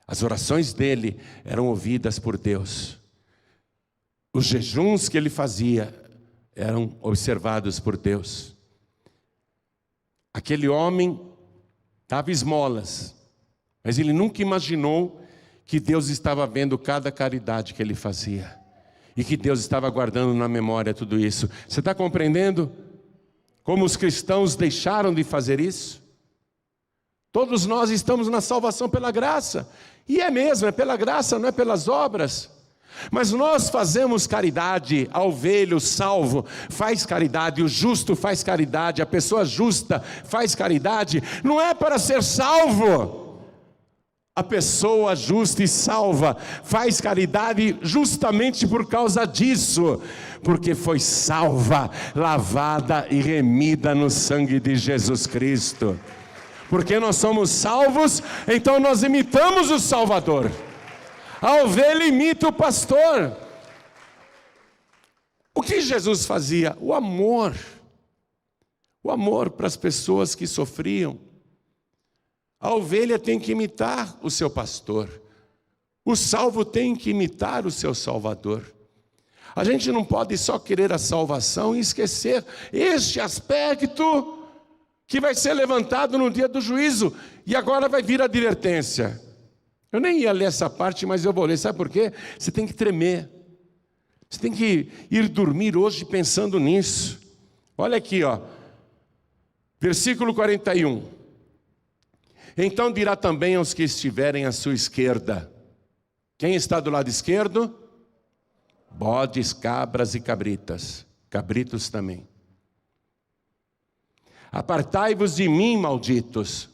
As orações dele eram ouvidas por Deus. Os jejuns que ele fazia eram observados por Deus. Aquele homem dava esmolas, mas ele nunca imaginou que Deus estava vendo cada caridade que ele fazia, e que Deus estava guardando na memória tudo isso. Você está compreendendo como os cristãos deixaram de fazer isso? Todos nós estamos na salvação pela graça, e é mesmo, é pela graça, não é pelas obras. Mas nós fazemos caridade, a ovelha, o salvo faz caridade, o justo faz caridade, a pessoa justa faz caridade, não é para ser salvo. A pessoa justa e salva faz caridade justamente por causa disso, porque foi salva, lavada e remida no sangue de Jesus Cristo. Porque nós somos salvos, então nós imitamos o Salvador. A ovelha imita o pastor. O que Jesus fazia? O amor para as pessoas que sofriam. A ovelha tem que imitar o seu pastor. O salvo tem que imitar o seu Salvador. A gente não pode só querer a salvação e esquecer este aspecto que vai ser levantado no dia do juízo. E agora vai vir a advertência. Eu nem ia ler essa parte, mas eu vou ler. Sabe por quê? Você tem que tremer. Você tem que ir dormir hoje pensando nisso. Olha aqui, ó. Versículo 41. Então dirá também aos que estiverem à sua esquerda. Quem está do lado esquerdo? Bodes, cabras e cabritas. Cabritos também. Apartai-vos de mim, malditos,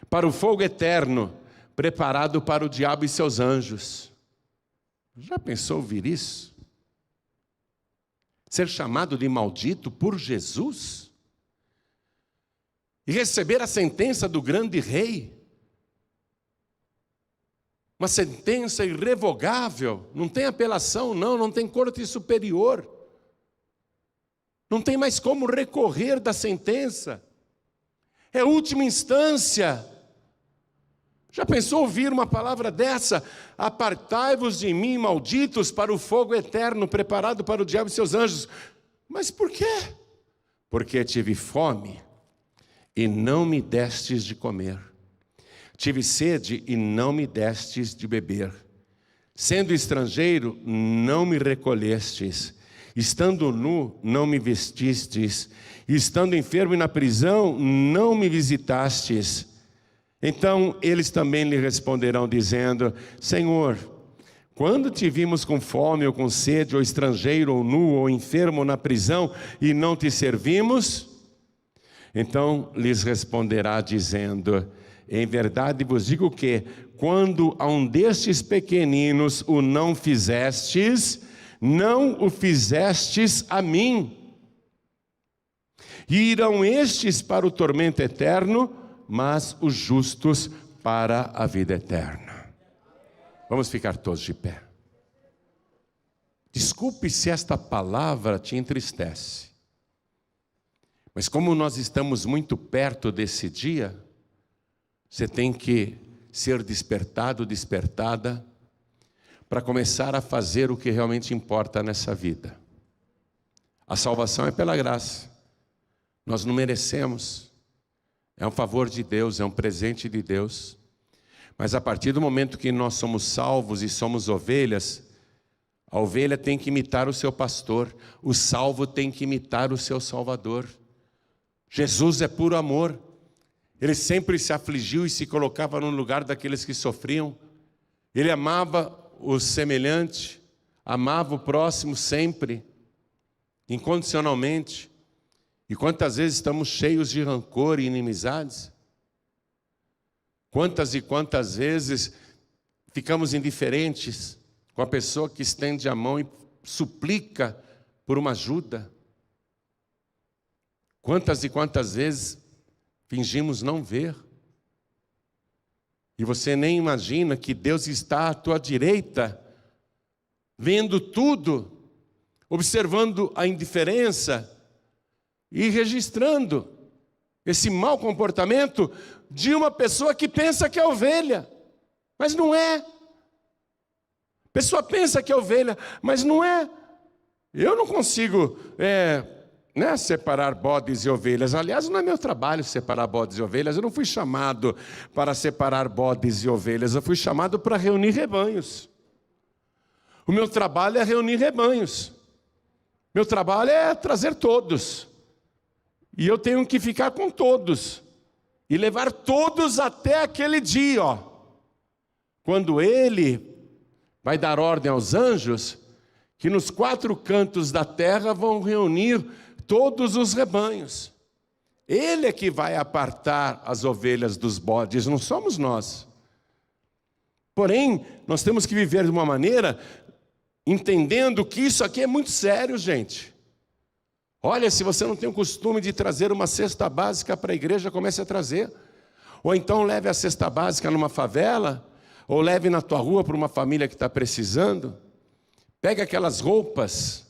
para o fogo eterno, preparado para o diabo e seus anjos. Já pensou ouvir isso? Ser chamado de maldito por Jesus? E receber a sentença do grande rei? Uma sentença irrevogável, não tem apelação não tem corte superior. Não tem mais como recorrer da sentença. É última instância. Já pensou ouvir uma palavra dessa? Apartai-vos de mim, malditos, para o fogo eterno, preparado para o diabo e seus anjos. Mas por quê? Porque tive fome e não me destes de comer. Tive sede e não me destes de beber. Sendo estrangeiro, não me recolhestes. Estando nu, não me vestistes. Estando enfermo e na prisão, não me visitastes. Então eles também lhe responderão, dizendo: Senhor, quando te vimos com fome ou com sede, ou estrangeiro, ou nu, ou enfermo, ou na prisão, e não te servimos? Então lhes responderá, dizendo: Em verdade vos digo que, quando a um destes pequeninos o não fizestes, não o fizestes a mim. E irão estes para o tormento eterno, mas os justos para a vida eterna. Vamos ficar todos de pé. Desculpe se esta palavra te entristece, mas como nós estamos muito perto desse dia, você tem que ser despertado, despertada, para começar a fazer o que realmente importa nessa vida. A salvação é pela graça. Nós não merecemos. É um favor de Deus, é um presente de Deus. Mas a partir do momento que nós somos salvos e somos ovelhas, a ovelha tem que imitar o seu pastor, o salvo tem que imitar o seu Salvador. Jesus é puro amor. Ele sempre se afligiu e se colocava no lugar daqueles que sofriam. Ele amava o semelhante, amava o próximo sempre, incondicionalmente. E quantas vezes estamos cheios de rancor e inimizades? Quantas e quantas vezes ficamos indiferentes com a pessoa que estende a mão e suplica por uma ajuda? Quantas e quantas vezes fingimos não ver? E você nem imagina que Deus está à tua direita, vendo tudo, observando a indiferença e registrando esse mau comportamento de uma pessoa que pensa que é ovelha, mas não é. A pessoa pensa que é ovelha, mas não é. Eu não consigo separar bodes e ovelhas. Aliás, não é meu trabalho separar bodes e ovelhas. Eu não fui chamado para separar bodes e ovelhas. Eu fui chamado para reunir rebanhos. O meu trabalho é reunir rebanhos. Meu trabalho é trazer todos. E eu tenho que ficar com todos. E levar todos até aquele dia, quando Ele vai dar ordem aos anjos, que nos 4 cantos da terra vão reunir todos os rebanhos. Ele é que vai apartar as ovelhas dos bodes, não somos nós. Porém, nós temos que viver de uma maneira entendendo que isso aqui é muito sério, gente. Olha, se você não tem o costume de trazer uma cesta básica para a igreja, comece a trazer. Ou então leve a cesta básica numa favela, ou leve na tua rua para uma família que está precisando. Pegue aquelas roupas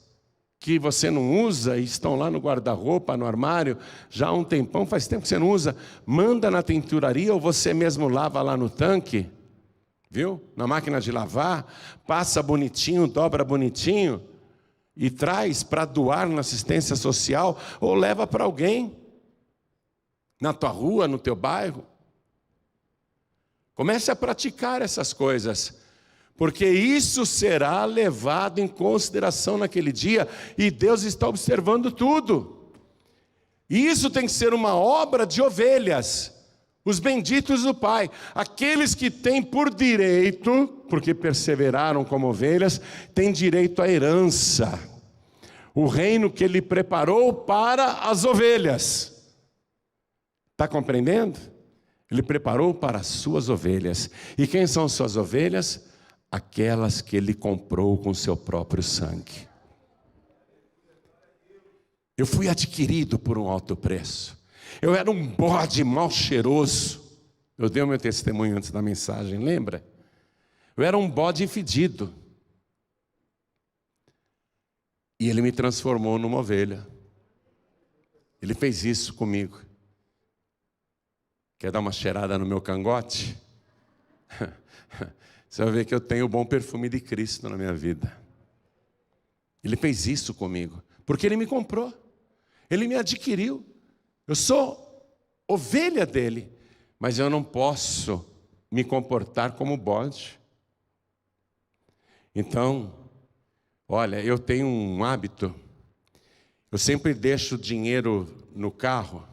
que você não usa e estão lá no guarda-roupa, no armário, já há um tempão, faz tempo que você não usa, manda na tinturaria ou você mesmo lava lá no tanque, Viu? Na máquina de lavar, passa bonitinho, dobra bonitinho e traz para doar na assistência social ou leva para alguém na tua rua, no teu bairro. Comece a praticar essas coisas, porque isso será levado em consideração naquele dia e Deus está observando tudo. E isso tem que ser uma obra de ovelhas, os benditos do Pai, aqueles que têm por direito, porque perseveraram como ovelhas, têm direito à herança, o reino que Ele preparou para as ovelhas. Está compreendendo? Ele preparou para as suas ovelhas. E quem são suas ovelhas? Aquelas que Ele comprou com o seu próprio sangue. Eu fui adquirido por um alto preço. Eu era um bode mal cheiroso. Eu dei o meu testemunho antes da mensagem, lembra? Eu era um bode fedido. E Ele me transformou numa ovelha. Ele fez isso comigo. Quer dar uma cheirada no meu cangote? Você vai ver que eu tenho o bom perfume de Cristo na minha vida. Ele fez isso comigo, porque Ele me comprou. Ele me adquiriu. Eu sou ovelha dele, mas eu não posso me comportar como bode. Então, olha, eu tenho um hábito. Eu sempre deixo dinheiro no carro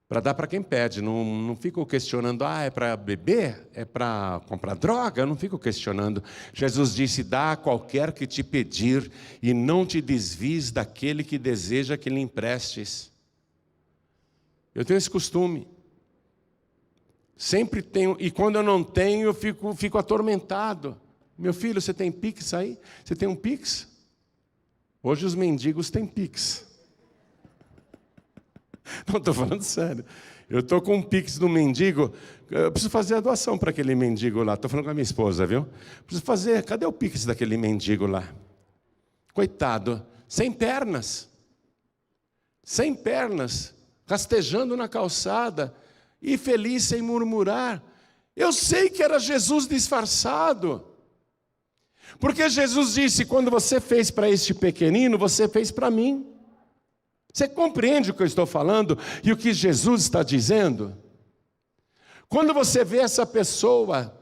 para dar para quem pede. Não fico questionando, é para beber? É para comprar droga? Eu não fico questionando. Jesus disse, dá a qualquer que te pedir e não te desvies daquele que deseja que lhe emprestes. Eu tenho esse costume. Sempre tenho, e quando eu não tenho, eu fico atormentado. Meu filho, você tem Pix aí? Você tem um Pix? Hoje os mendigos têm Pix. Não, estou falando sério. Eu estou com um Pix do mendigo. Eu preciso fazer a doação para aquele mendigo lá. Estou falando com a minha esposa, viu? Preciso fazer. Cadê o Pix daquele mendigo lá? Coitado, sem pernas. Sem pernas. Rastejando na calçada. E feliz sem murmurar. Eu sei que era Jesus disfarçado. Porque Jesus disse, quando você fez para este pequenino, você fez para mim. Você compreende o que eu estou falando e o que Jesus está dizendo? Quando você vê essa pessoa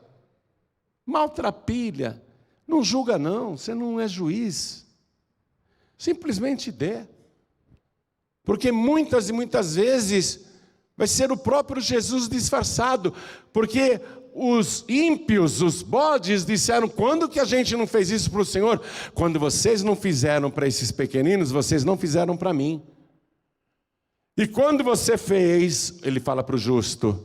maltrapilha, não julga não, você não é juiz. Simplesmente dê. Porque muitas e muitas vezes vai ser o próprio Jesus disfarçado, porque os ímpios, os bodes disseram, quando que a gente não fez isso para o Senhor? Quando vocês não fizeram para esses pequeninos, vocês não fizeram para mim. E quando você fez, ele fala para o justo,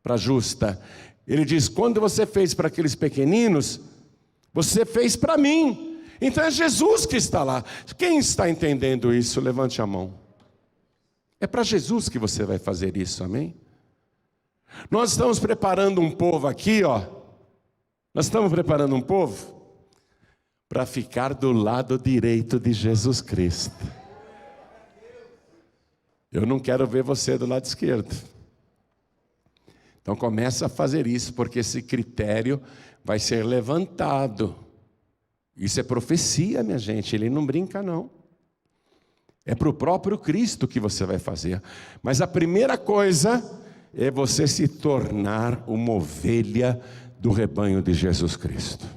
para a justa, ele diz, quando você fez para aqueles pequeninos, você fez para mim. Então é Jesus que está lá. Quem está entendendo isso? Levante a mão. É para Jesus que você vai fazer isso, amém? Nós estamos preparando um povo aqui, ó. Nós estamos preparando um povo para ficar do lado direito de Jesus Cristo. Eu não quero ver você do lado esquerdo. Então começa a fazer isso, porque esse critério vai ser levantado. Isso é profecia, minha gente, ele não brinca não. É para o próprio Cristo que você vai fazer. Mas a primeira coisa é você se tornar uma ovelha do rebanho de Jesus Cristo.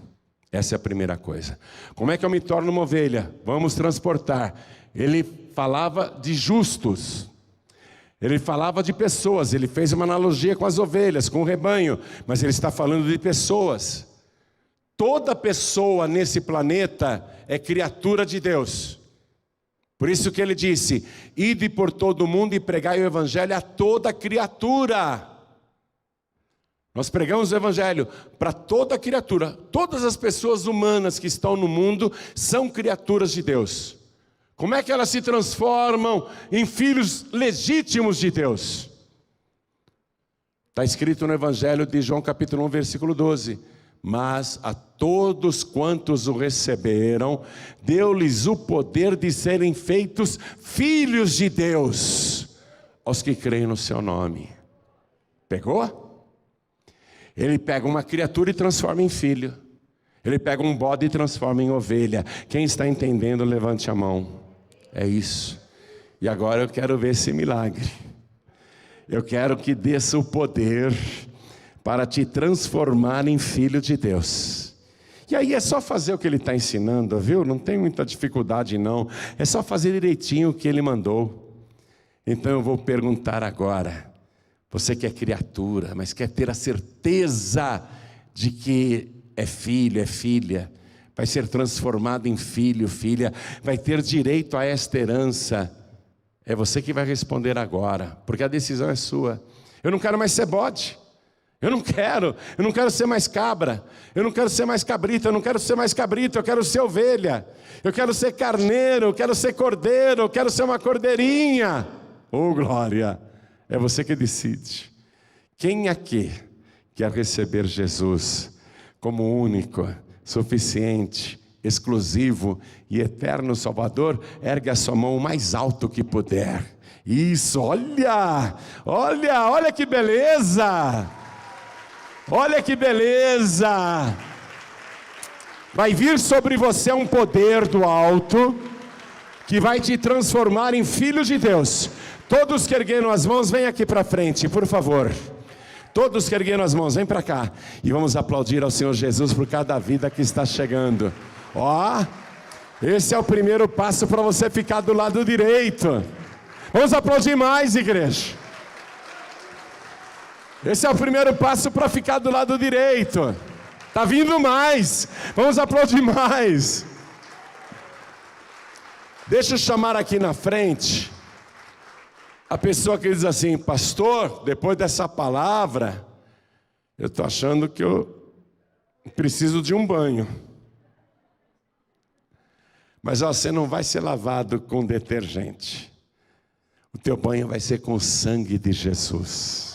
Essa é a primeira coisa. Como é que eu me torno uma ovelha? Vamos transportar. Ele falava de justos. Ele falava de pessoas. Ele fez uma analogia com as ovelhas, com o rebanho. Mas ele está falando de pessoas. Toda pessoa nesse planeta é criatura de Deus. Por isso que ele disse, ide por todo o mundo e pregai o evangelho a toda criatura. Nós pregamos o evangelho para toda criatura. Todas as pessoas humanas que estão no mundo são criaturas de Deus. Como é que elas se transformam em filhos legítimos de Deus? Está escrito no evangelho de João capítulo 1, versículo 12. Mas a todos quantos o receberam, deu-lhes o poder de serem feitos filhos de Deus, aos que creem no seu nome. Pegou? Ele pega uma criatura e transforma em filho. Ele pega um bode e transforma em ovelha. Quem está entendendo, levante a mão. É isso. E agora eu quero ver esse milagre. Eu quero que desça o poder para te transformar em filho de Deus. E aí é só fazer o que ele está ensinando, viu? Não tem muita dificuldade não. É só fazer direitinho o que ele mandou. Então eu vou perguntar agora. Você que é criatura, mas quer ter a certeza de que é filho, é filha, vai ser transformado em filho, filha, vai ter direito a esta herança. É você que vai responder agora, porque a decisão é sua. Eu não quero mais ser bode. Eu não quero ser mais cabra, eu não quero ser mais cabrito, eu não quero ser mais cabrito, eu quero ser ovelha, eu quero ser carneiro, eu quero ser cordeiro, eu quero ser uma cordeirinha. Oh glória, é você que decide. Quem aqui quer receber Jesus como único, suficiente, exclusivo e eterno Salvador? Ergue a sua mão o mais alto que puder. Isso, olha que beleza! Olha que beleza! Vai vir sobre você um poder do alto que vai te transformar em filho de Deus. Todos que ergueram as mãos, vem aqui para frente, por favor. Todos que ergueram as mãos, vem para cá. E vamos aplaudir ao Senhor Jesus por cada vida que está chegando. Ó, esse é o primeiro passo para você ficar do lado direito. Vamos aplaudir mais, igreja. Esse é o primeiro passo para ficar do lado direito. Está vindo mais. Vamos aplaudir mais. Deixa eu chamar aqui na frente a pessoa que diz assim: pastor, depois dessa palavra, eu estou achando que eu preciso de um banho. Mas ó, você não vai ser lavado com detergente. O teu banho vai ser com o sangue de Jesus.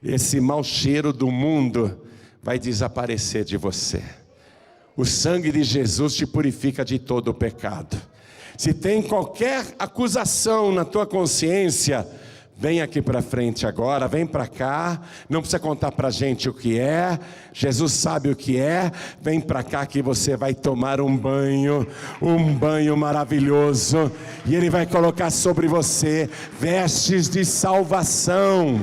Esse mau cheiro do mundo vai desaparecer de você. O sangue de Jesus te purifica de todo o pecado. Se tem qualquer acusação na tua consciência, vem aqui para frente agora, vem para cá. Não precisa contar para a gente o que é. Jesus sabe o que é. Vem para cá que você vai tomar um banho maravilhoso. E Ele vai colocar sobre você vestes de salvação.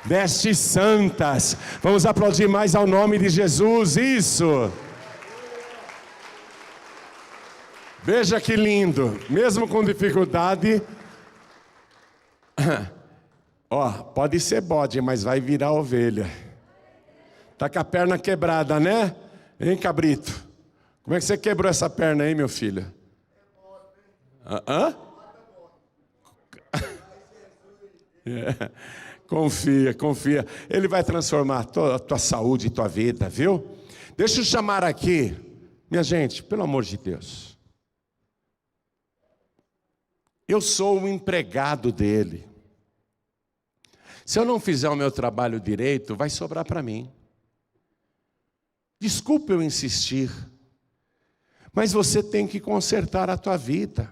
Vestes santas. Vamos aplaudir mais ao nome de Jesus. Isso. Veja que lindo. Mesmo com dificuldade. Ó, pode ser bode, mas vai virar ovelha. Tá com a perna quebrada, né? Hein, cabrito? Como é que você quebrou essa perna aí, meu filho? Hã? É. Confia. Ele vai transformar a tua saúde e tua vida, viu? Deixa eu chamar aqui, minha gente, pelo amor de Deus. Eu sou o empregado dele. Se eu não fizer o meu trabalho direito, vai sobrar para mim. Desculpe eu insistir, mas você tem que consertar a tua vida.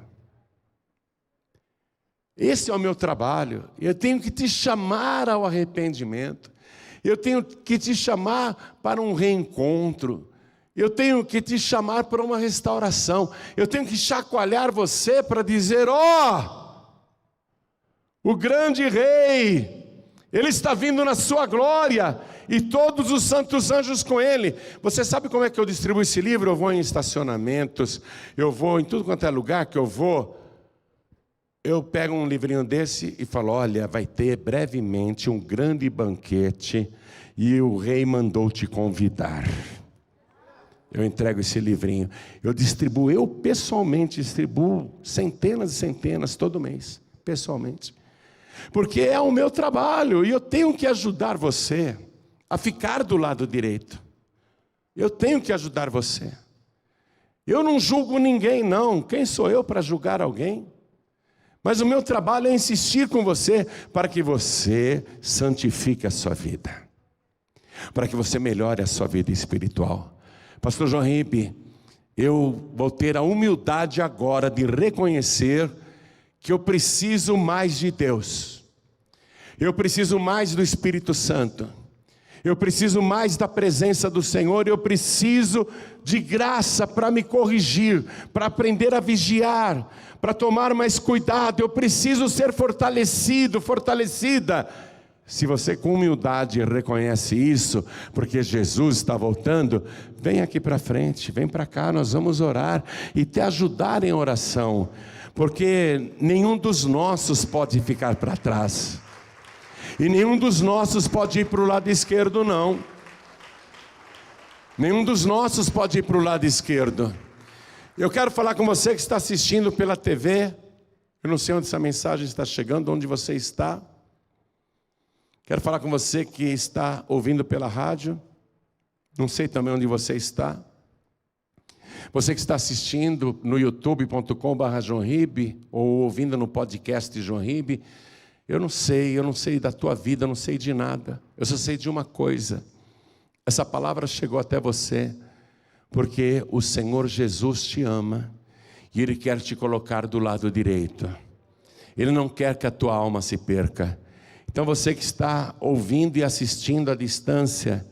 Esse é o meu trabalho. Eu tenho que te chamar ao arrependimento. Eu tenho que te chamar para um reencontro. Eu tenho que te chamar para uma restauração. Eu tenho que chacoalhar você para dizer: ó, o grande rei, ele está vindo na sua glória, e todos os santos anjos com ele. Você sabe como é que eu distribuo esse livro? Eu vou em estacionamentos, eu vou em tudo quanto é lugar que eu vou. Eu pego um livrinho desse e falo: olha, vai ter brevemente um grande banquete e o rei mandou te convidar. Eu entrego esse livrinho. Eu pessoalmente distribuo centenas e centenas todo mês, pessoalmente. Porque é o meu trabalho e eu tenho que ajudar você a ficar do lado direito. Eu tenho que ajudar você. Eu não julgo ninguém, não. Quem sou eu para julgar alguém? Mas o meu trabalho é insistir com você para que você santifique a sua vida, para que você melhore a sua vida espiritual. Pastor João Ribe, eu vou ter a humildade agora de reconhecer que eu preciso mais de Deus. Eu preciso mais do Espírito Santo. Eu preciso mais da presença do Senhor, eu preciso de graça para me corrigir, para aprender a vigiar, para tomar mais cuidado. Eu preciso ser fortalecido, fortalecida. Se você com humildade reconhece isso, porque Jesus está voltando, vem aqui para frente, vem para cá, nós vamos orar e te ajudar em oração, porque nenhum dos nossos pode ficar para trás. E nenhum dos nossos pode ir para o lado esquerdo, não. Nenhum dos nossos pode ir para o lado esquerdo. Eu quero falar com você que está assistindo pela TV. Eu não sei onde essa mensagem está chegando, onde você está. Quero falar com você que está ouvindo pela rádio. Não sei também onde você está. Você que está assistindo no youtube.com/JoãoRibe ou ouvindo no podcast João Ribe. Eu não sei da tua vida, eu não sei de nada. Eu só sei de uma coisa. Essa palavra chegou até você porque o Senhor Jesus te ama e Ele quer te colocar do lado direito. Ele não quer que a tua alma se perca. Então você que está ouvindo e assistindo à distância,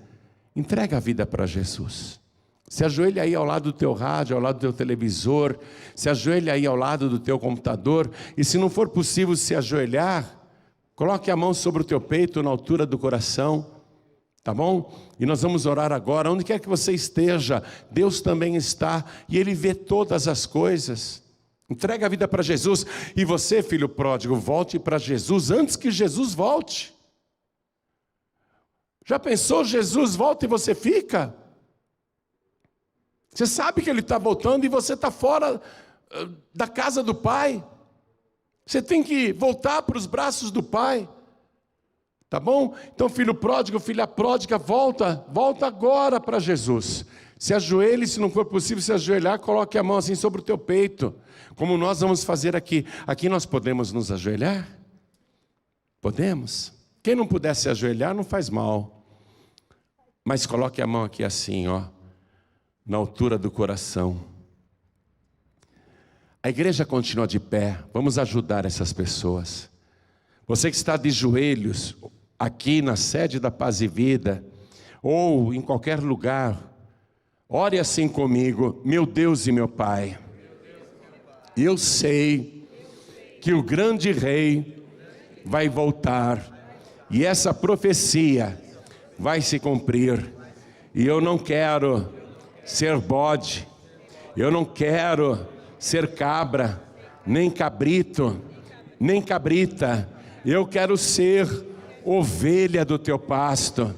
entrega a vida para Jesus. Se ajoelha aí ao lado do teu rádio, ao lado do teu televisor, se ajoelha aí ao lado do teu computador, e se não for possível se ajoelhar, coloque a mão sobre o teu peito, na altura do coração, tá bom? E nós vamos orar agora, onde quer que você esteja, Deus também está, e Ele vê todas as coisas. Entrega a vida para Jesus, e você, filho pródigo, volte para Jesus antes que Jesus volte. Já pensou, Jesus volta e você fica? Você sabe que Ele está voltando e você está fora da casa do Pai. Você tem que voltar para os braços do Pai. Tá bom? Então, filho pródigo, filha pródiga, volta agora para Jesus. Se ajoelhe, se não for possível se ajoelhar, coloque a mão assim sobre o teu peito, como nós vamos fazer aqui. Aqui nós podemos nos ajoelhar? Podemos? Quem não puder se ajoelhar, não faz mal. Mas coloque a mão aqui assim, ó, na altura do coração. A igreja continua de pé, vamos ajudar essas pessoas. Você que está de joelhos, aqui na sede da Paz e Vida, ou em qualquer lugar, ore assim comigo: meu Deus e meu Pai, eu sei que o grande rei vai voltar, e essa profecia vai se cumprir, e eu não quero ser bode, eu não quero ser cabra, nem cabrito, nem cabrita. Eu quero ser ovelha do teu pasto.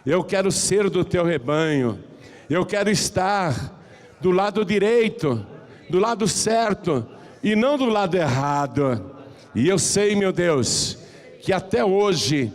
Eu quero ser do teu rebanho. Eu quero estar do lado direito, do lado certo, e não do lado errado. E eu sei, meu Deus, que até hoje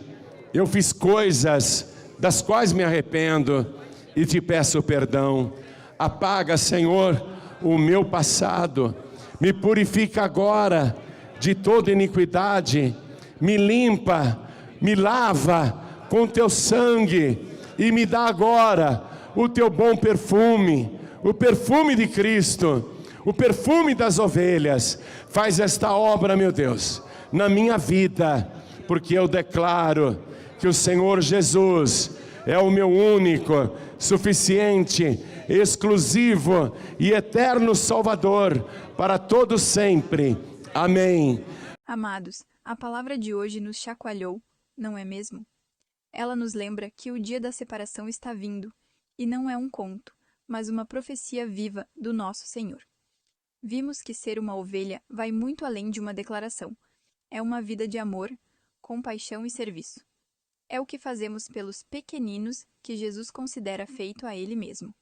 eu fiz coisas das quais me arrependo e te peço perdão. Apaga, Senhor, o meu passado, me purifica agora de toda iniquidade, me limpa, me lava com teu sangue e me dá agora o teu bom perfume, o perfume de Cristo, o perfume das ovelhas. Faz esta obra, meu Deus, na minha vida, porque eu declaro que o Senhor Jesus é o meu único, suficiente, exclusivo e eterno Salvador para todos sempre. Amém. Amados, a palavra de hoje nos chacoalhou, não é mesmo? Ela nos lembra que o dia da separação está vindo, e não é um conto, mas uma profecia viva do nosso Senhor. Vimos que ser uma ovelha vai muito além de uma declaração. É uma vida de amor, compaixão e serviço. É o que fazemos pelos pequeninos que Jesus considera feito a Ele mesmo.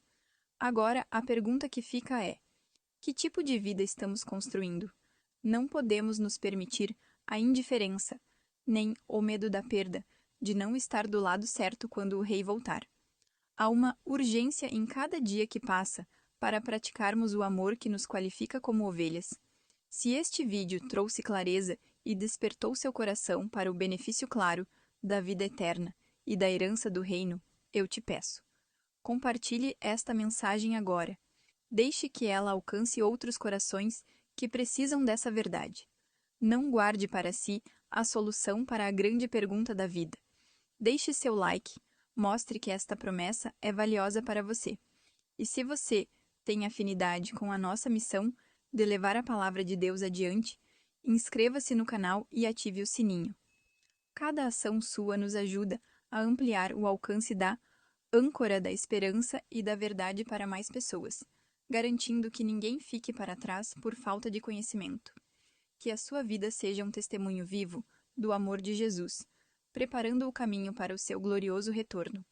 Agora, a pergunta que fica é: que tipo de vida estamos construindo? Não podemos nos permitir a indiferença, nem o medo da perda, de não estar do lado certo quando o rei voltar. Há uma urgência em cada dia que passa para praticarmos o amor que nos qualifica como ovelhas. Se este vídeo trouxe clareza e despertou seu coração para o benefício claro da vida eterna e da herança do reino, eu te peço: compartilhe esta mensagem agora. Deixe que ela alcance outros corações que precisam dessa verdade. Não guarde para si a solução para a grande pergunta da vida. Deixe seu like, Mostre que esta promessa é valiosa para você. E se você tem afinidade com a nossa missão de levar a palavra de Deus adiante, inscreva-se no canal e ative o sininho. Cada ação sua nos ajuda a ampliar o alcance da âncora da esperança e da verdade para mais pessoas, garantindo que ninguém fique para trás por falta de conhecimento. Que a sua vida seja um testemunho vivo do amor de Jesus, preparando o caminho para o seu glorioso retorno.